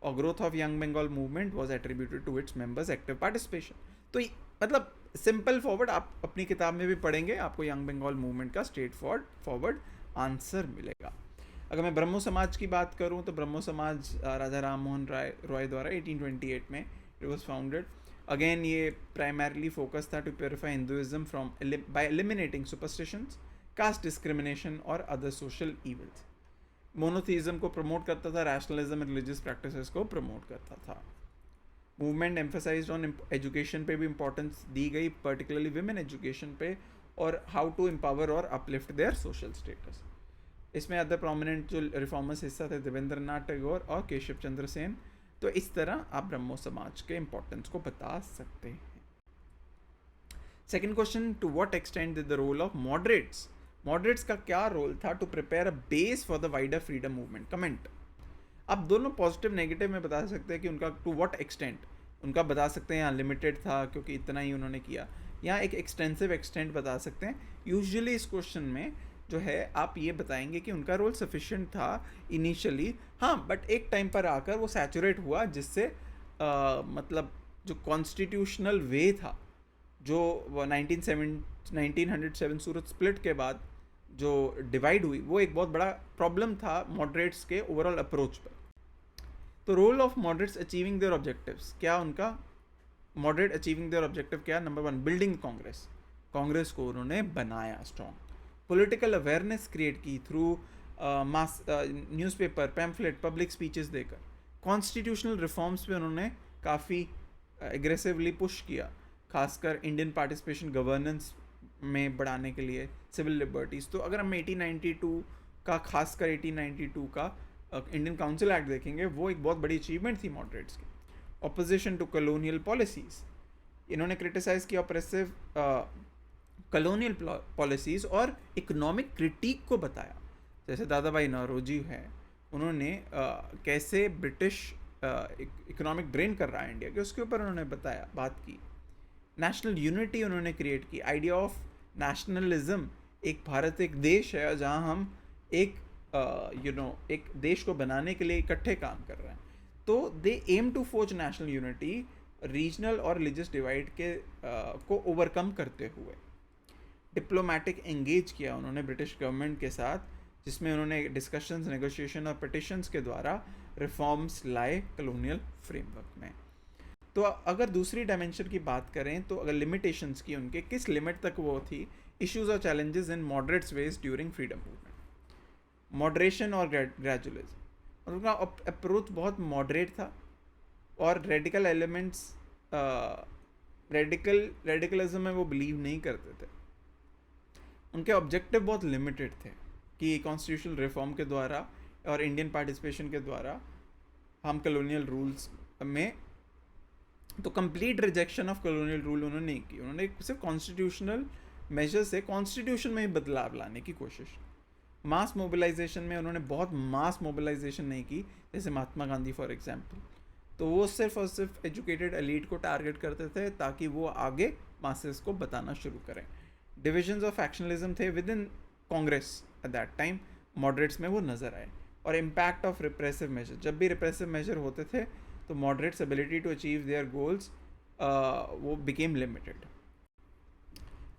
और growth of young Bengal movement was attributed to its members active participation. तो मतलब सिंपल फॉरवर्ड आप अपनी किताब में भी पढ़ेंगे, आपको यंग बंगाल मूवमेंट का स्ट्रेट फॉरवर्ड आंसर मिलेगा। अगर मैं ब्रह्मो समाज की बात करूं, तो ब्रह्मो समाज राजा राम मोहन रॉय द्वारा 1828 में इट वाज फाउंडेड। अगेन ये प्राइमरली फोकस था to purify Hinduism from by eliminating superstitions, caste discrimination और अदर सोशल इविल्स। मोनोथीज्म को प्रमोट करता था, रैशनलिज्म एंड रिलीजियस प्रैक्टिसेस को प्रमोट करता था। मूवमेंट एम्फेसाइज्ड ऑन एजुकेशन पे भी इंपॉर्टेंस दी गई, पर्टिकुलरली विमेन एजुकेशन पे, और हाउ टू एम्पावर और अपलिफ्ट देयर सोशल स्टेटस। इसमें अदर प्रोमिनेंट जो रिफॉर्मर्स हिस्सा थे देवेंद्र नाथ टैगोर और केशव चंद्र सेन। तो इस तरह आप ब्रह्मो समाज के इंपॉर्टेंस को बता सकते हैं। Second question, to what extent did the role of moderates, moderates का क्या रोल था to prepare a base for the wider freedom movement. Comment, आप दोनों पॉजिटिव नेगेटिव में बता सकते हैं कि उनका टू व्हाट एक्सटेंट, उनका बता सकते हैं यहाँ लिमिटेड था क्योंकि इतना ही उन्होंने किया, यहाँ एक एक्सटेंसिव एक्सटेंट बता सकते हैं। यूजुअली इस क्वेश्चन में जो है आप ये बताएंगे कि उनका रोल सफिशिएंट था इनिशियली, हाँ, बट एक टाइम पर आकर वो सैचुरेट हुआ, जिससे मतलब जो कॉन्स्टिट्यूशनल वे था, जो 1907 सूरत स्प्लिट के बाद जो डिवाइड हुई, वो एक बहुत बड़ा प्रॉब्लम था मॉडरेट्स के ओवरऑल अप्रोच पर। तो role of moderates achieving their objectives, क्या उनका मॉडरेट अचीविंग देयर ऑब्जेक्टिव क्या? नंबर 1, बिल्डिंग कांग्रेस, कांग्रेस को उन्होंने बनाया स्ट्रॉन्ग। पॉलिटिकल अवेयरनेस क्रिएट की through mass newspaper, pamphlet, public speeches देकर। कॉन्स्टिट्यूशनल रिफॉर्म्स पे उन्होंने काफ़ी एग्रेसिवली पुश किया, खासकर इंडियन पार्टिसिपेशन गवर्नेंस में बढ़ाने के लिए, सिविल लिबर्टीज़। तो अगर हम 1892 का, खासकर 1892 का इंडियन काउंसिल एक्ट देखेंगे, वो एक बहुत बड़ी अचीवमेंट थी मॉडरेट्स की। ऑपोजिशन टू कॉलोनियल पॉलिसीज़, इन्होंने क्रिटिसाइज़ किया ऑप्रेसिव कॉलोनियल पॉलिसीज़ और इकोनॉमिक क्रिटिक को बताया। जैसे दादा भाई नौरोजी हैं, उन्होंने कैसे ब्रिटिश इकोनॉमिक ड्रेन कर रहा है इंडिया के, उसके ऊपर उन्होंने बताया, बात की। नेशनल यूनिटी उन्होंने क्रिएट की, आइडिया ऑफ नेशनलिज्म, एक भारत एक देश है जहाँ हम एक एक देश को बनाने के लिए इकट्ठे काम कर रहे हैं। तो they aim to forge national unity, regional और रिलीजियस डिवाइड के को ओवरकम करते हुए। डिप्लोमेटिक एंगेज किया उन्होंने ब्रिटिश गवर्नमेंट के साथ, जिसमें उन्होंने डिस्कशंस, नेगोशिएशन और पिटिशंस के द्वारा रिफॉर्म्स लाए कॉलोनियल फ्रेमवर्क में। तो अगर दूसरी डायमेंशन की बात करें, तो अगर लिमिटेशंस की उनके किस लिमिट तक वो थी, इश्यूज और challenges in moderates ways during freedom movement. Moderation और ग्रेजुअलिज्म, और उनका अप्रोच बहुत मॉडरेट था, और रेडिकल एलिमेंट्स, रेडिकलिज्म में वो बिलीव नहीं करते थे। उनके ऑब्जेक्टिव बहुत लिमिटेड थे कि कॉन्स्टिट्यूशनल रिफॉर्म के द्वारा और इंडियन पार्टिसिपेशन के द्वारा हम कॉलोनियल रूल्स में, तो complete rejection of colonial rule उन्होंने नहीं की। उन्होंने सिर्फ कॉन्स्टिट्यूशनल मेजर से कॉन्स्टिट्यूशन में ही बदलाव लाने की कोशिश। मास मोबिलाइजेशन में उन्होंने बहुत मास मोबिलाइजेशन नहीं की, जैसे महात्मा गांधी फॉर एग्जांपल। तो वो सिर्फ और सिर्फ एजुकेटेड एलीट को टारगेट करते थे ताकि वो आगे मासेस को बताना शुरू करें। डिविजन्स ऑफ फैक्शनलिज्म थे with in Congress at that time, moderates में वो नज़र आए। और इम्पैक्ट ऑफ रिप्रेसिव मेजर, जब भी रिप्रेसिव मेजर होते थे तो moderates ability to achieve their goals वो बिकेम लिमिटेड।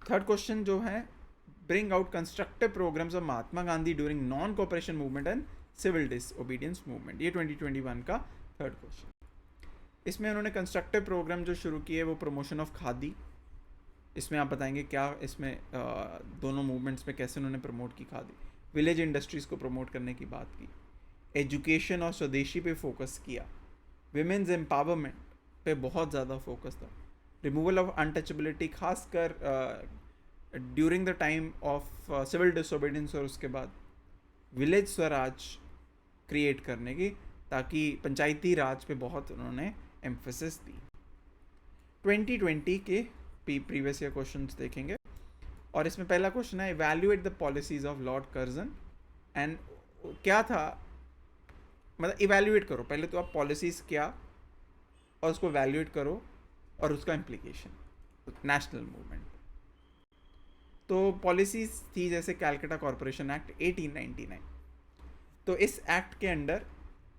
थर्ड क्वेश्चन जो है, bring out constructive programs of Mahatma Gandhi during non-cooperation movement and civil disobedience movement? ये 2021 का थर्ड क्वेश्चन। इसमें उन्होंने कंस्ट्रक्टिव प्रोग्राम जो शुरू किए वो प्रमोशन ऑफ खादी, इसमें आप बताएंगे क्या इसमें दोनों मूवमेंट्स में कैसे उन्होंने प्रमोट की खादी। विलेज इंडस्ट्रीज़ को प्रमोट करने की बात की, एजुकेशन और स्वदेशी पे फोकस किया, विमेंस एम्पावरमेंट पे बहुत ज़्यादा फोकस था, रिमूवल ऑफ अनटचेबिलिटी खासकर during the time of civil disobedience, और उसके बाद विलेज स्वराज क्रिएट करने की, ताकि पंचायती राज पे बहुत उन्होंने एम्फेसिस दी। 2020 के प्रीवियस ईयर क्वेश्चंस देखेंगे, और इसमें पहला क्वेश्चन है evaluate the policies of Lord Curzon and क्या था, मतलब इवैल्यूएट करो पहले तो आप पॉलिसीज़ क्या और उसको इवैल्यूएट करो और उसका इम्प्लीकेशन नेशनल मूवमेंट। तो पॉलिसीज़ थी जैसे कैलकाटा कॉरपोरेशन एक्ट 1899, तो इस एक्ट के अंडर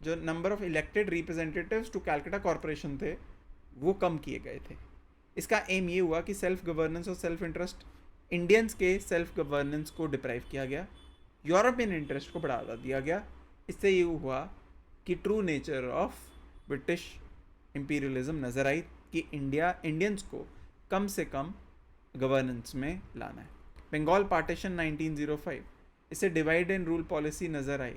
जो number of elected representatives to Calcutta corporation थे वो कम किए गए थे। इसका एम ये हुआ कि सेल्फ गवर्नेंस और सेल्फ इंटरेस्ट, इंडियंस के सेल्फ गवर्नेंस को डिप्राइव किया गया, यूरोपियन इंटरेस्ट को बढ़ावा दिया गया। इससे ये हुआ कि true nature of British imperialism नज़र आई कि इंडियंस को कम से कम गवर्नेंस में लाना है। बंगाल पार्टीशन 1905, इससे डिवाइड एंड रूल पॉलिसी नज़र आई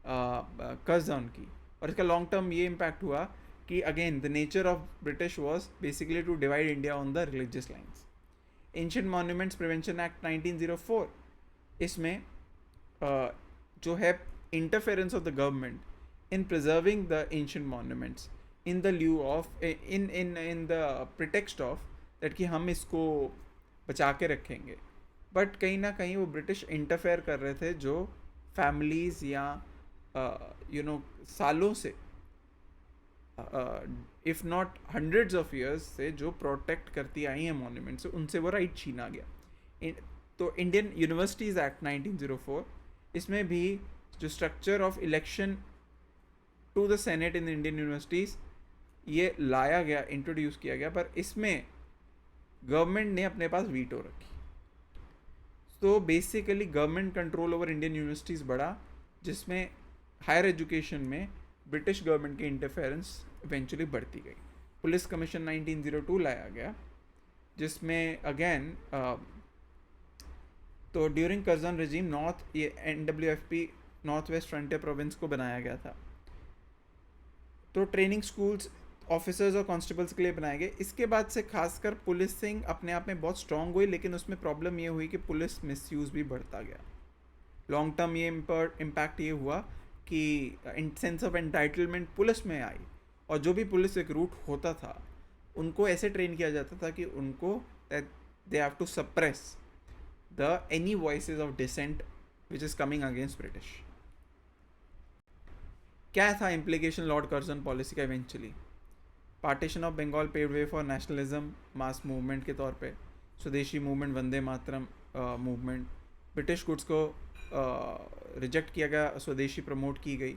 कर्जन की, और इसका लॉन्ग टर्म ये इम्पैक्ट हुआ कि again the nature of British was basically to divide India on the religious lines. Ancient monuments prevention act 1904, इसमें जो है interference of the government in preserving the ancient monuments in the lieu of in the pretext of that कि हम इसको बचा के रखेंगे, बट कहीं ना कहीं वो ब्रिटिश इंटरफेयर कर रहे थे जो फैमिलीज़ या सालों से if not hundreds of years से जो प्रोटेक्ट करती आई हैं मॉन्यूमेंट्स, उनसे वो राइट छीना गया। तो इंडियन यूनिवर्सिटीज़ एक्ट 1904, इसमें भी जो structure of election to the senate in Indian universities ये लाया गया, इंट्रोड्यूस किया गया, पर इसमें गवर्नमेंट ने अपने पास वीटो रखी। तो basically government control over Indian universities बढ़ा, जिसमें हायर एजुकेशन में ब्रिटिश गवर्नमेंट की इंटरफेरेंस इवेंचुअली बढ़ती गई। पुलिस कमीशन 1902 लाया गया, जिसमें अगेन तो ड्यूरिंग कर्जन रेजिम नॉर्थ ये NWFP north west frontier province को बनाया गया था। तो ट्रेनिंग स्कूल्स ऑफिसर्स और कांस्टेबल्स के लिए बनाए गए। इसके बाद से खासकर पुलिसिंग अपने आप में बहुत स्ट्रांग हुई, लेकिन उसमें प्रॉब्लम ये हुई कि पुलिस मिसयूज़ भी बढ़ता गया। लॉन्ग टर्म ये इम्पैक्ट ये हुआ कि सेंस ऑफ एंटाइटलमेंट पुलिस में आई, और जो भी पुलिस रिक्रूट होता था उनको ऐसे ट्रेन किया जाता था कि उनको they have to suppress the any voices of dissent which is coming against British. क्या था इम्प्लीकेशन लॉर्ड कर्जन पॉलिसी का eventually? Partition of Bengal paid way for nationalism mass movement के तौर पे, Swadeshi movement, Vande Mataram movement, British goods को रिजेक्ट किया गया, स्वदेशी प्रमोट की गई,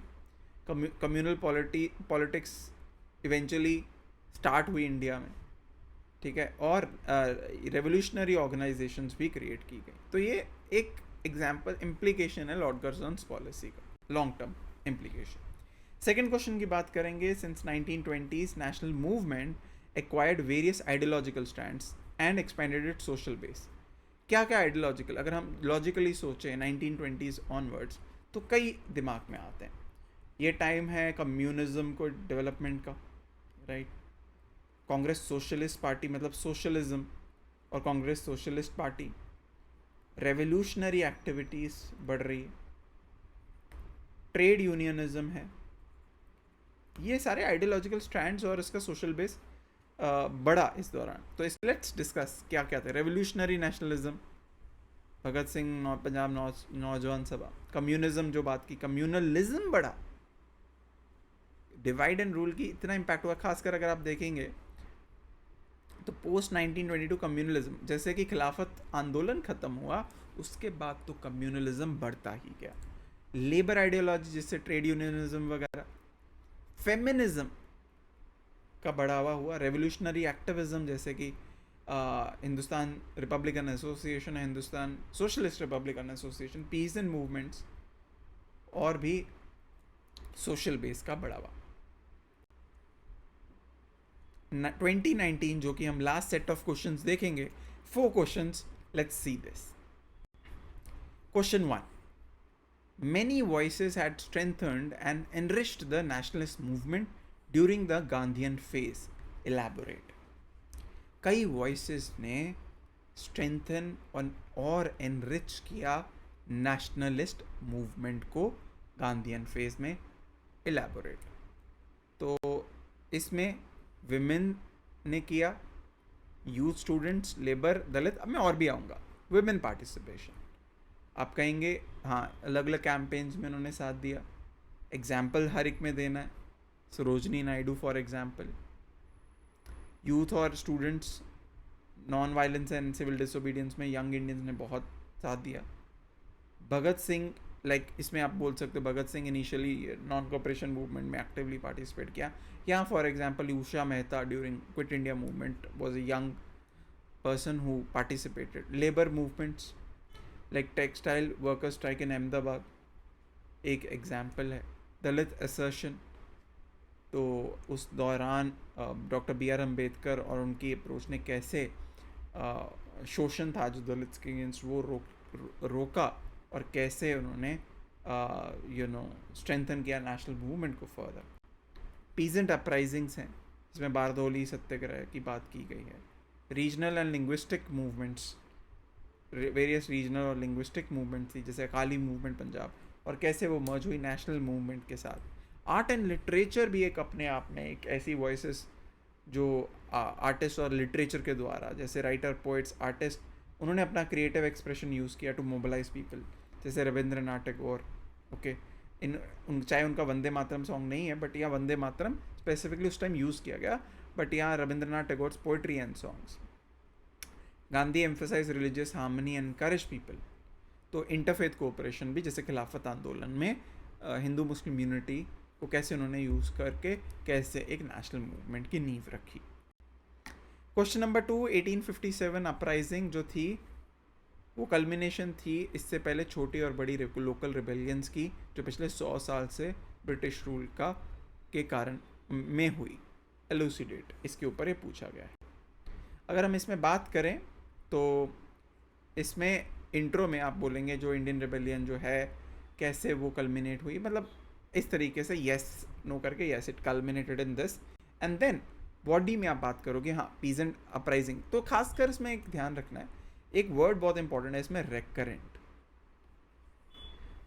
कम्युनल पॉलिटिक्स इवेंचुअली स्टार्ट हुई इंडिया में, ठीक है, और रेवोल्यूशनरी ऑर्गेनाइजेशंस भी क्रिएट की गई। तो ये एक एग्जाम्पल इम्प्लीकेशन है लॉर्ड कर्जन्स पॉलिसी का, long term implication. Second question की बात करेंगे। Since 1920s national movement acquired various ideological stands and expanded it social base. क्या क्या आइडियोलॉजिकल, अगर हम लॉजिकली सोचें 1920s ऑनवर्ड्स तो कई दिमाग में आते हैं। ये टाइम है कम्युनिज्म को डेवलपमेंट का, राइट। कांग्रेस सोशलिस्ट पार्टी मतलब सोशलिज्म और Congress socialist party, revolutionary activities बढ़ रही है, ट्रेड यूनियनिज्म है, ये सारे आइडियोलॉजिकल स्टैंड्स और इसका सोशल बेस बढ़ा इस दौरान। तो इस लेट्स डिस्कस क्या क्या थे। रेवोल्यूशनरी नेशनलिज्म, भगत सिंह पंजाब नौजवान सभा, कम्युनिज्म जो बात की, कम्युनलिज्म बढ़ा, डिवाइड एंड रूल की इतना इम्पैक्ट हुआ। खासकर अगर आप देखेंगे तो पोस्ट 1922 कम्युनलिज्म, जैसे कि खिलाफत आंदोलन ख़त्म हुआ उसके बाद तो कम्युनलिज्म बढ़ता ही गया। लेबर आइडियोलॉजी जिससे ट्रेड यूनियनिज्म वगैरह, फेमिनिज्म का बढ़ावा हुआ, रेवोल्यूशनरी एक्टिविज्म जैसे कि हिंदुस्तान रिपब्लिकन एसोसिएशन है, Hindustan socialist Republican association, pheasant movements और भी सोशल बेस का बढ़ावा। 2019 जो कि हम लास्ट सेट ऑफ क्वेश्चंस देखेंगे, 4 questions, let's see this. Question 1, many voices had strengthened and enriched the nationalist movement during the Gandhian phase. Elaborate. कई voices ने strengthen और enrich किया nationalist movement को गांधीयन फेज में। elaborate. तो इसमें विमेन ने किया, यूथ, स्टूडेंट्स, लेबर, दलित, अब मैं और भी आऊँगा, विमेन पार्टिसिपेशन। आप कहेंगे हाँ अलग अलग कैंपेन्स में उन्होंने साथ दिया, एग्जाम्पल हर एक में देना है। Sarojini Naidu for example, youth और students, non violence and civil disobedience में यंग इंडियंस ने बहुत साथ दिया। भगत सिंह, इसमें आप बोल सकते हो Bhagat Singh initially non cooperation movement में एक्टिवली पार्टिसिपेट किया। यहाँ for example Usha Mehta during quit India movement was a young person who participated. Labour movements like textile workers strike in Ahmedabad एक एग्जाम्पल है। दलित असर्शन, तो उस दौरान डॉक्टर BR अम्बेडकर और उनकी अप्रोच ने कैसे शोषण था जो दलित्स के अगेंस्ट वो रोका और कैसे उन्होंने स्ट्रेंथन किया नेशनल मूवमेंट को फर्दर। पीजेंट अपराइजिंग्स हैं, इसमें बारदोली सत्याग्रह की बात की गई है। Regional and linguistic movements, various regional और लिंग्विस्टिक मूवमेंट थी, जैसे अकाली मूवमेंट पंजाब, और कैसे वो मर्ज हुई नेशनल मूवमेंट के साथ। आर्ट एंड लिटरेचर भी एक अपने आप में एक ऐसी वॉइसेस जो आर्टिस्ट और लिटरेचर के द्वारा, जैसे राइटर, पोइट्स, आर्टिस्ट, उन्होंने अपना क्रिएटिव एक्सप्रेशन यूज़ किया टू मोबिलाइज पीपल, जैसे रविंद्रनाथ टैगोर। ओके, चाहे उनका वंदे मातरम सॉन्ग नहीं है, बट यहाँ वंदे मातरम स्पेसिफिकली उस टाइम यूज़ किया गया, बट यहाँ Rabindranath Tagore's poetry and songs. Gandhi emphasise religious harmony and encourage people. तो इंटरफेथ कोऑपरेशन भी, जैसे खिलाफत आंदोलन में हिंदू मुस्लिम यूनिटी को कैसे उन्होंने यूज़ करके कैसे एक नेशनल मूवमेंट की नींव रखी। क्वेश्चन नंबर 2, 1857 अपराइजिंग जो थी वो कल्मिनेशन थी इससे पहले छोटी और बड़ी लोकल रिबेलियंस की जो पिछले 100 साल से ब्रिटिश रूल के कारण में हुई। एलुसिडेट, इसके ऊपर ये पूछा गया है। अगर हम इसमें बात करें तो इसमें इंट्रो में आप बोलेंगे जो इंडियन रिबेलियन जो है कैसे वो कल्मिनेट हुई, मतलब इस तरीके से येस नो करके, yes it culminated in this, and then body में आप बात करोगे हाँ पीजेंट अपराइजिंग। तो खासकर इसमें एक ध्यान रखना है, एक वर्ड बहुत इंपॉर्टेंट है इसमें, रेकरेंट।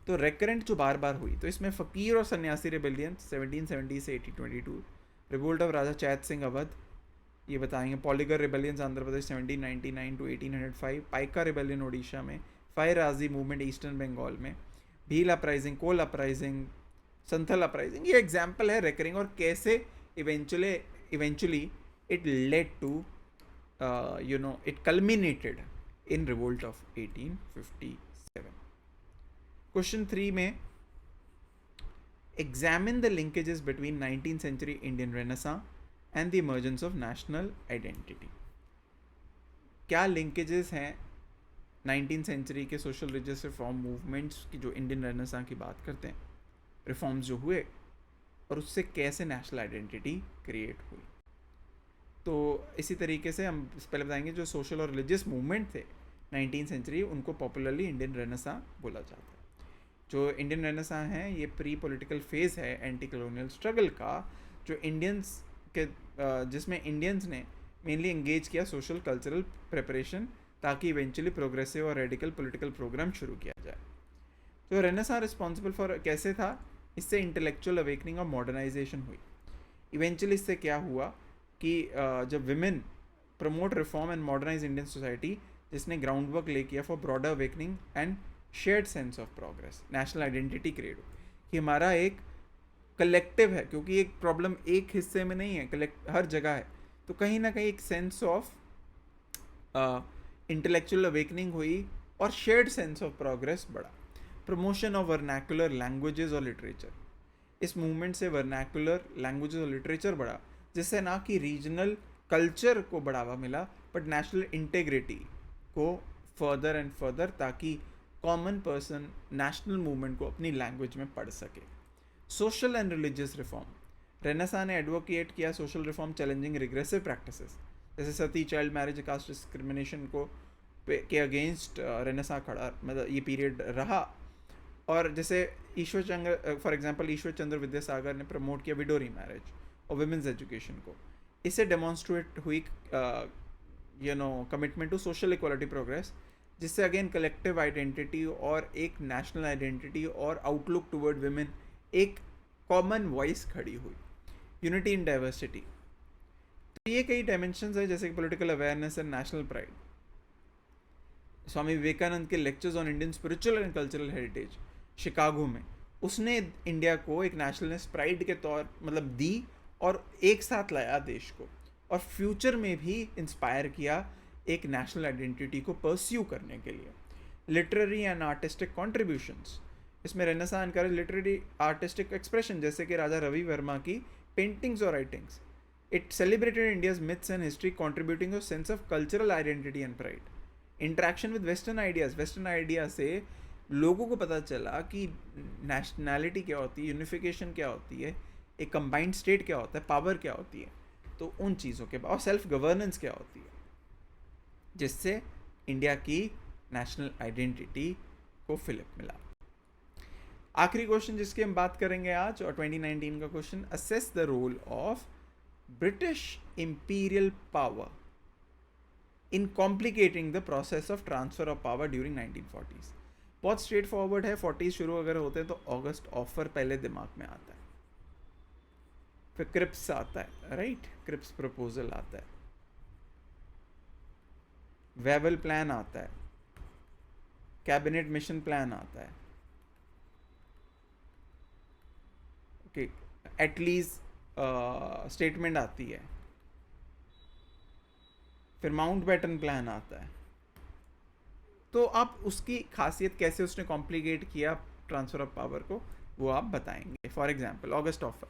तो रेकरेंट जो बार बार हुई, तो इसमें फ़कीर और सन्यासी रिबेलियन 1770 से 1822, रिवोल्ट ऑफ राजा चैत सिंह अवध ये बताएंगे, poligar rebellions Andhra Pradesh 1799 to 1805, Paika rebellion Orissa में, Faraizi movement eastern Bengal में, Bhil uprising, Kol uprising, Santhal uprising, ये एग्जाम्पल है रेकरिंग और कैसे eventually it led to it culminated in revolt of 1857। Question 3 में examine the linkages between 19th century Indian renaissance and the emergence of national identity. क्या लिंकेजेस हैं 19th सेंचुरी के सोशल रिलीजियस रिफॉर्म मूवमेंट्स की जो इंडियन रेनेसां की बात करते हैं, रिफॉर्म्स जो हुए, और उससे कैसे नेशनल आइडेंटिटी क्रिएट हुई। तो इसी तरीके से हम पहले बताएंगे जो सोशल और रिलीजियस मूवमेंट थे 19th सेंचुरी, उनको पॉपुलरली इंडियन रेनेसां बोला जाता है। जो इंडियन रेनेसां है ये प्री पॉलिटिकल फेज़ है एंटी कॉलोनियल स्ट्रगल का, जो इंडियंस के जिसमें इंडियंस ने मेनली एंगेज किया सोशल कल्चरल प्रिपरेशन ताकि इवेंचुअली प्रोग्रेसिव और रेडिकल पॉलिटिकल प्रोग्राम शुरू किया जाए। तो रेनेसां रिस्पॉन्सिबल फॉर कैसे था, इससे इंटेलेक्चुअल अवेकनिंग और मॉडर्नाइजेशन हुई। इवेंचुअली इससे क्या हुआ कि जब women promote reform and modernise Indian society, जिसने ग्राउंड वर्क ले किया for broader awakening and shared sense of progress, national identity create हो कि हमारा एक कलेक्टिव है, क्योंकि एक प्रॉब्लम एक हिस्से में नहीं है, हर जगह है। तो कहीं ना कहीं एक सेंस ऑफ इंटेलेक्चुअल अवेकनिंग हुई और शेयर्ड सेंस ऑफ प्रोग्रेस बढ़ा। प्रमोशन ऑफ वर्नैकुलर लैंग्वेजेस और लिटरेचर, इस मूवमेंट से वर्नैकुलर लैंग्वेजेस और लिटरेचर बढ़ा, जिससे ना कि रीजनल कल्चर को बढ़ावा मिला बट नेशनल इंटेग्रिटी को फर्दर एंड फर्दर, ताकि कॉमन पर्सन नेशनल मूवमेंट को अपनी लैंग्वेज में पढ़ सके। Social and religious reform, Renaissance ने एडवोकेट किया social reform challenging regressive practices, जैसे सती, चाइल्ड मैरिज, कास्ट डिस्क्रिमिनेशन को के अगेंस्ट रेनेसा खड़ा, मतलब ये पीरियड रहा। और जैसे ईश्वर चंद्र, फॉर एग्जांपल ईश्वर चंद्र विद्यासागर ने प्रमोट किया विडो रीमैरिज और वुमेन्स एजुकेशन को। इससे डेमोन्स्ट्रेट हुई commitment to social equality progress, जिससे अगेन कलेक्टिव आइडेंटिटी और एक नेशनल आइडेंटिटी और आउटलुक टुवर्ड विमेन, एक कॉमन वॉइस खड़ी हुई। यूनिटी इन डाइवर्सिटी, तो ये कई डायमेंशंस है, जैसे कि political awareness and national pride. Swami Vivekananda के lectures on Indian spiritual and cultural heritage Chicago में, उसने इंडिया को एक नेशनलिस्ट प्राइड के तौर मतलब दी और एक साथ लाया देश को, और फ्यूचर में भी इंस्पायर किया एक नेशनल आइडेंटिटी को परस्यू करने के लिए। लिटरेरी एंड आर्टिस्टिक कॉन्ट्रीब्यूशंस, इसमें renaissance encourage literary artistic expression, जैसे कि राजा रवि वर्मा की पेंटिंग्स और writings. It celebrated India's myths and history, contributing a sense of cultural identity and pride. Interaction with western ideas, western idea से लोगों को पता चला कि नेशनैलिटी क्या होती है, यूनिफिकेशन क्या होती है, एक कंबाइंड स्टेट क्या होता है, पावर क्या होती है, तो उन चीज़ों के बाद, और सेल्फ गवर्नेंस क्या होती है, जिससे इंडिया की नेशनल आइडेंटिटी को फिलिप मिला। आखिरी क्वेश्चन जिसकी हम बात करेंगे आज, और 2019 का question, assess the role of British imperial power in complicating the process of transfer of power during 1940s। बहुत स्ट्रेट फॉरवर्ड है, 40 शुरू अगर होते हैं तो ऑगस्ट ऑफर पहले दिमाग में आता है, फिर क्रिप्स आता है, राइट, क्रिप्स प्रपोजल आता है, वेवल प्लान आता है, कैबिनेट मिशन प्लान आता है, ओके, एटलीस्ट स्टेटमेंट आती है, फिर माउंटबेटन प्लान आता है। तो आप उसकी खासियत कैसे उसने कॉम्प्लिकेट किया ट्रांसफर ऑफ पावर को, वो आप बताएंगे। फॉर एग्जांपल ऑगस्ट ऑफर,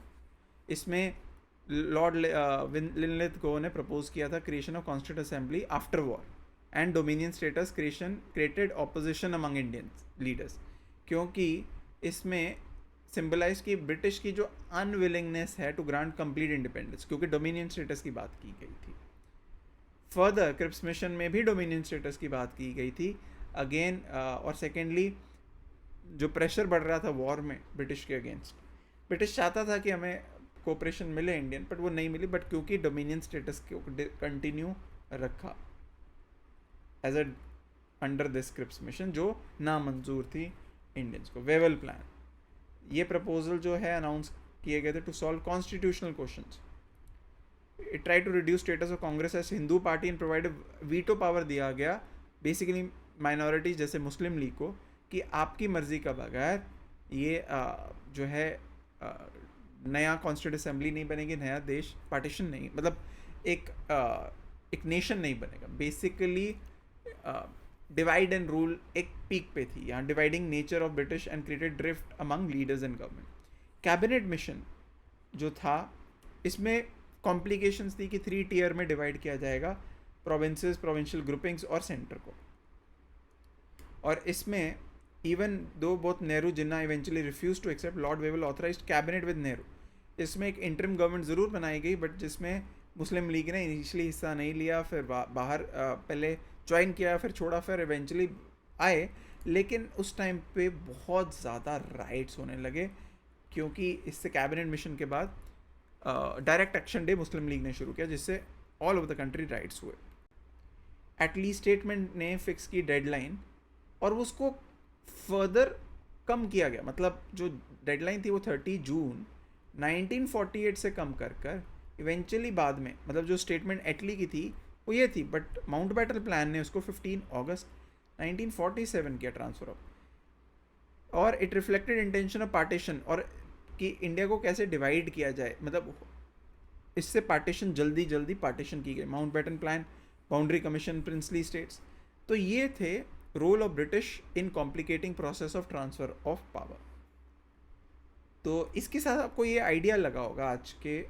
इसमें लॉर्ड लिनलिथ गो ने प्रपोज किया था creation of constituent assembly after war and dominion status creation created opposition among Indian leaders, क्योंकि इसमें सिंबलाइज की ब्रिटिश की जो अनविलिंगनेस है टू ग्रांट कंप्लीट इंडिपेंडेंस, क्योंकि डोमिनियन स्टेटस की बात की गई थी। फर्दर क्रिप्स मिशन में भी डोमिनियन स्टेटस की बात की गई थी अगेन, और सेकेंडली जो प्रेशर बढ़ रहा था वॉर में ब्रिटिश के अगेंस्ट, ब्रिटिश चाहता था कि हमें कोऑपरेशन मिले इंडियन, बट वो नहीं मिली, बट क्योंकि डोमिनियन स्टेटस को कंटिन्यू रखा as a under this Cripps mission, जो ना मंजूर थी इंडियंस को। वेवल प्लान, ये प्रपोजल जो है अनाउंस किए गए थे to solve constitutional questions. It try to reduce status of Congress as Hindu party and provide veto power दिया गया बेसिकली माइनॉरिटीज जैसे मुस्लिम लीग को, कि आपकी मर्जी का बगैर ये जो है नया कॉन्स्टिट्यूंट असेंबली नहीं बनेगी, नया देश पार्टीशन नहीं, मतलब एक नेशन नहीं बनेगा। बेसिकली डिवाइड एंड रूल एक पीक पे थी यहाँ, dividing nature of British and created drift among leaders and government. Cabinet mission जो था, इसमें कॉम्प्लिकेशंस थी कि 3 टियर में डिवाइड किया जाएगा, प्रोविंसेस, प्रोविंशियल ग्रुपिंग्स और सेंटर को। और इसमें even though both Nehru Jinnah eventually refuse to accept, lord Wavell authorised cabinet with Nehru. इसमें एक इंटरिम गवर्नमेंट ज़रूर बनाई गई, बट जिसमें मुस्लिम लीग ने इनिशियली हिस्सा नहीं लिया, फिर बाहर पहले ज्वाइन किया, फिर छोड़ा, फिर इवेंचुअली आए। लेकिन उस टाइम पे बहुत ज़्यादा राइट्स होने लगे, क्योंकि इससे कैबिनेट मिशन के बाद डायरेक्ट एक्शन डे मुस्लिम लीग ने शुरू किया, जिससे all over the country rights हुए। एटलीस्ट स्टेटमेंट ने फिक्स की डेडलाइन और उसको फर्दर कम किया गया, मतलब जो डेडलाइन थी वो 30 जून 1948 से कम कर इवेंचुअली बाद में, मतलब जो स्टेटमेंट एटली की थी वो ये थी, बट माउंटबेटन प्लान ने उसको 15 अगस्त 1947 किया ट्रांसफर ऑफ। और it reflected intention of partition, और कि इंडिया को कैसे डिवाइड किया जाए, मतलब इससे पार्टीशन जल्दी पार्टीशन की गई। Mountbatten plan, boundary commission, princely states. तो ये थे role of British in complicating process of transfer of power. तो इसके साथ आपको ये आइडिया लगा होगा आज के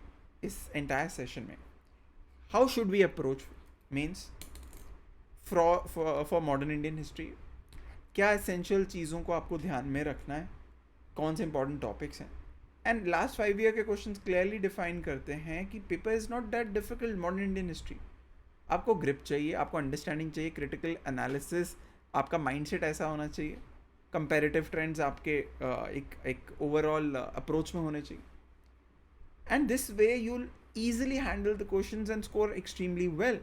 इस एंटायर सेशन में how should we approach means for modern Indian history, क्या essential चीज़ों को आपको ध्यान में रखना है, कौन से important topics हैं. एंड लास्ट 5 ईयर के क्वेश्चंस क्लियरली डिफाइन करते हैं कि paper is not that difficult modern Indian history. आपको ग्रिप चाहिए, आपको अंडरस्टैंडिंग चाहिए, क्रिटिकल एनालिसिस, आपका माइंडसेट ऐसा होना चाहिए, कंपैरेटिव ट्रेंड्स आपके एक ओवरऑल अप्रोच में होने चाहिए. And this way you will easily handle the questions and score extremely well.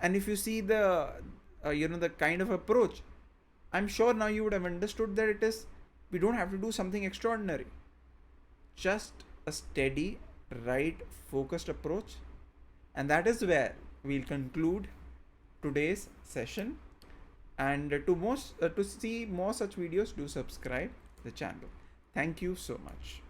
And if you see the kind of approach, I'm sure now you would have understood that we don't have to do something extraordinary, just a steady, right, focused approach. And that is where we'll conclude today's session. And to see more such videos, do subscribe the channel. Thank you so much.